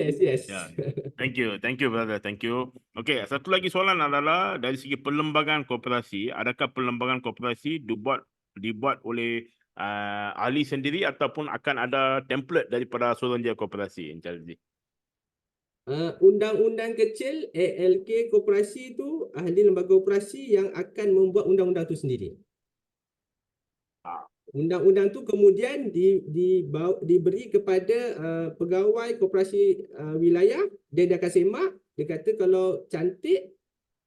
Ya. Thank you brother, thank you. Okey, satu lagi soalan adalah dari segi perlembagaan koperasi, adakah perlembagaan koperasi dibuat oleh ahli sendiri ataupun akan ada template daripada Suruhanjaya Koperasi, Encik Halizi? Undang-undang kecil ALK koperasi tu ahli lembaga koperasi yang akan membuat undang-undang tu sendiri. Undang-undang tu kemudian diberi kepada pegawai koperasi wilayah, dia akan semak, dia kata kalau cantik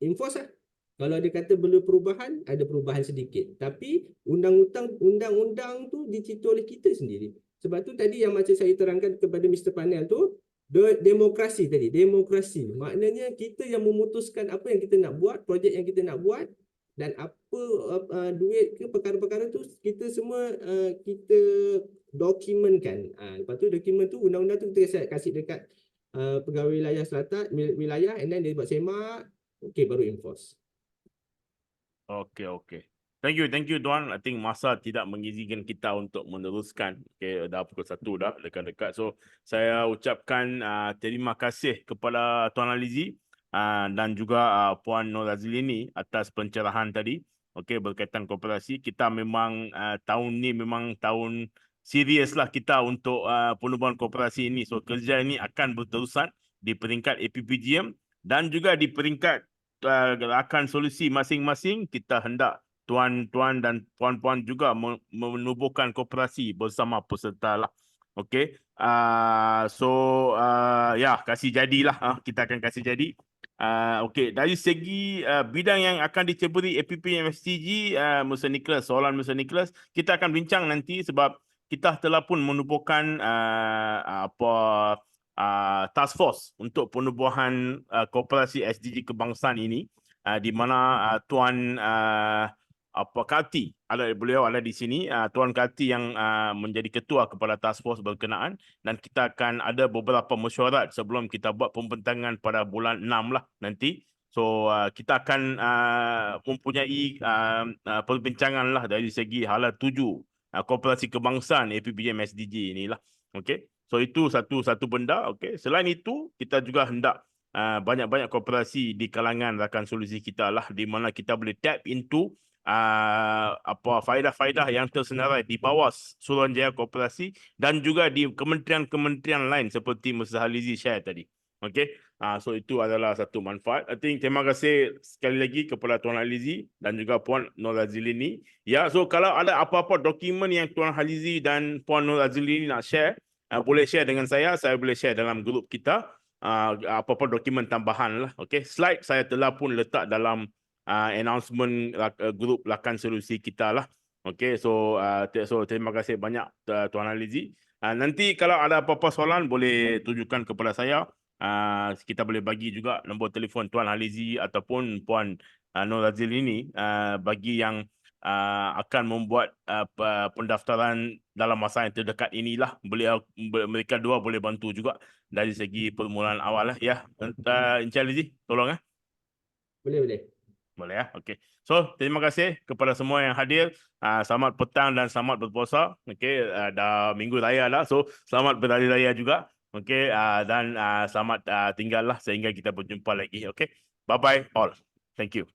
enforce lah. Kalau dia kata perlu perubahan, ada perubahan sedikit. Tapi undang-undang tu dicipta oleh kita sendiri. Sebab tu tadi yang macam saya terangkan kepada Mr. Panel tu, demokrasi tadi, demokrasi. Maknanya kita yang memutuskan apa yang kita nak buat, projek yang kita nak buat, dan apa duit ke perkara-perkara tu kita semua kita dokumenkan. Lepas tu dokumen tu, undang-undang tu kita kasih dekat pegawai wilayah selatan, wilayah, and then dia buat semak, okey baru enforce. Okey. Thank you Tuan. I think masa tidak mengizinkan kita untuk meneruskan. Okey, dah pukul 1 dah dekat-dekat. So saya ucapkan terima kasih kepada Tuan Halizi dan juga Puan Norazlini atas pencerahan tadi. Okey, berkaitan koperasi. Kita memang tahun ni memang tahun serius lah kita untuk penubuhan koperasi ini. So kerja ini akan berterusan di peringkat APPGM dan juga di peringkat Rakan Solusi masing-masing. Kita hendak tuan-tuan dan puan-puan juga menubuhkan koperasi bersama peserta lah. Okey. Kasih jadilah. Kita akan kasih jadi. Okey, dari segi bidang yang akan diceburi APPGM-SDG, Mr. Nicholas, soalan Mr. Nicholas, kita akan bincang nanti sebab kita telah pun menubuhkan task force untuk penubuhan koperasi SDG kebangsaan ini, di mana Tuan Karti, beliau ada di sini, Tuan Karti yang menjadi ketua kepada task force berkenaan, dan kita akan ada beberapa mesyuarat sebelum kita buat pembentangan pada bulan 6 lah nanti. So kita akan mempunyai perbincangan lah dari segi hala 7 koperasi kebangsaan APPGM-SDG inilah. Okey. So itu satu benda. Okey. Selain itu, kita juga hendak banyak-banyak koperasi di kalangan rakan solusi kita lah, di mana kita boleh tap into faedah-faedah yang tersenarai di bawah Suruhanjaya Koperasi dan juga di kementerian-kementerian lain seperti Mr. Halizi share tadi. Okey. So itu adalah satu manfaat. I think terima kasih sekali lagi kepada Tuan Halizi dan juga Puan Norazlini. Ya, so kalau ada apa-apa dokumen yang Tuan Halizi dan Puan Norazlini nak share, boleh share dengan saya boleh share dalam grup kita. Apa-apa dokumen tambahan lah. Okay. Slide saya telah pun letak dalam announcement grup Rakan Solusi kita lah. Okay. So terima kasih banyak Tuan Halizi. Nanti kalau ada apa-apa soalan boleh tunjukkan kepada saya. Kita boleh bagi juga nombor telefon Tuan Halizi ataupun Puan Norazlini bagi yang akan membuat pendaftaran dalam masa yang terdekat inilah. Mereka dua boleh bantu juga dari segi permulaan awal lah. Ya, Encik Halizi, tolong . Boleh ya. Okey. So, terima kasih kepada semua yang hadir. Selamat petang dan selamat berpuasa. Okey, dah minggu raya lah. So, selamat berhari raya juga. Okey, dan selamat tinggal lah sehingga kita berjumpa lagi. Okey. Bye bye all. Thank you.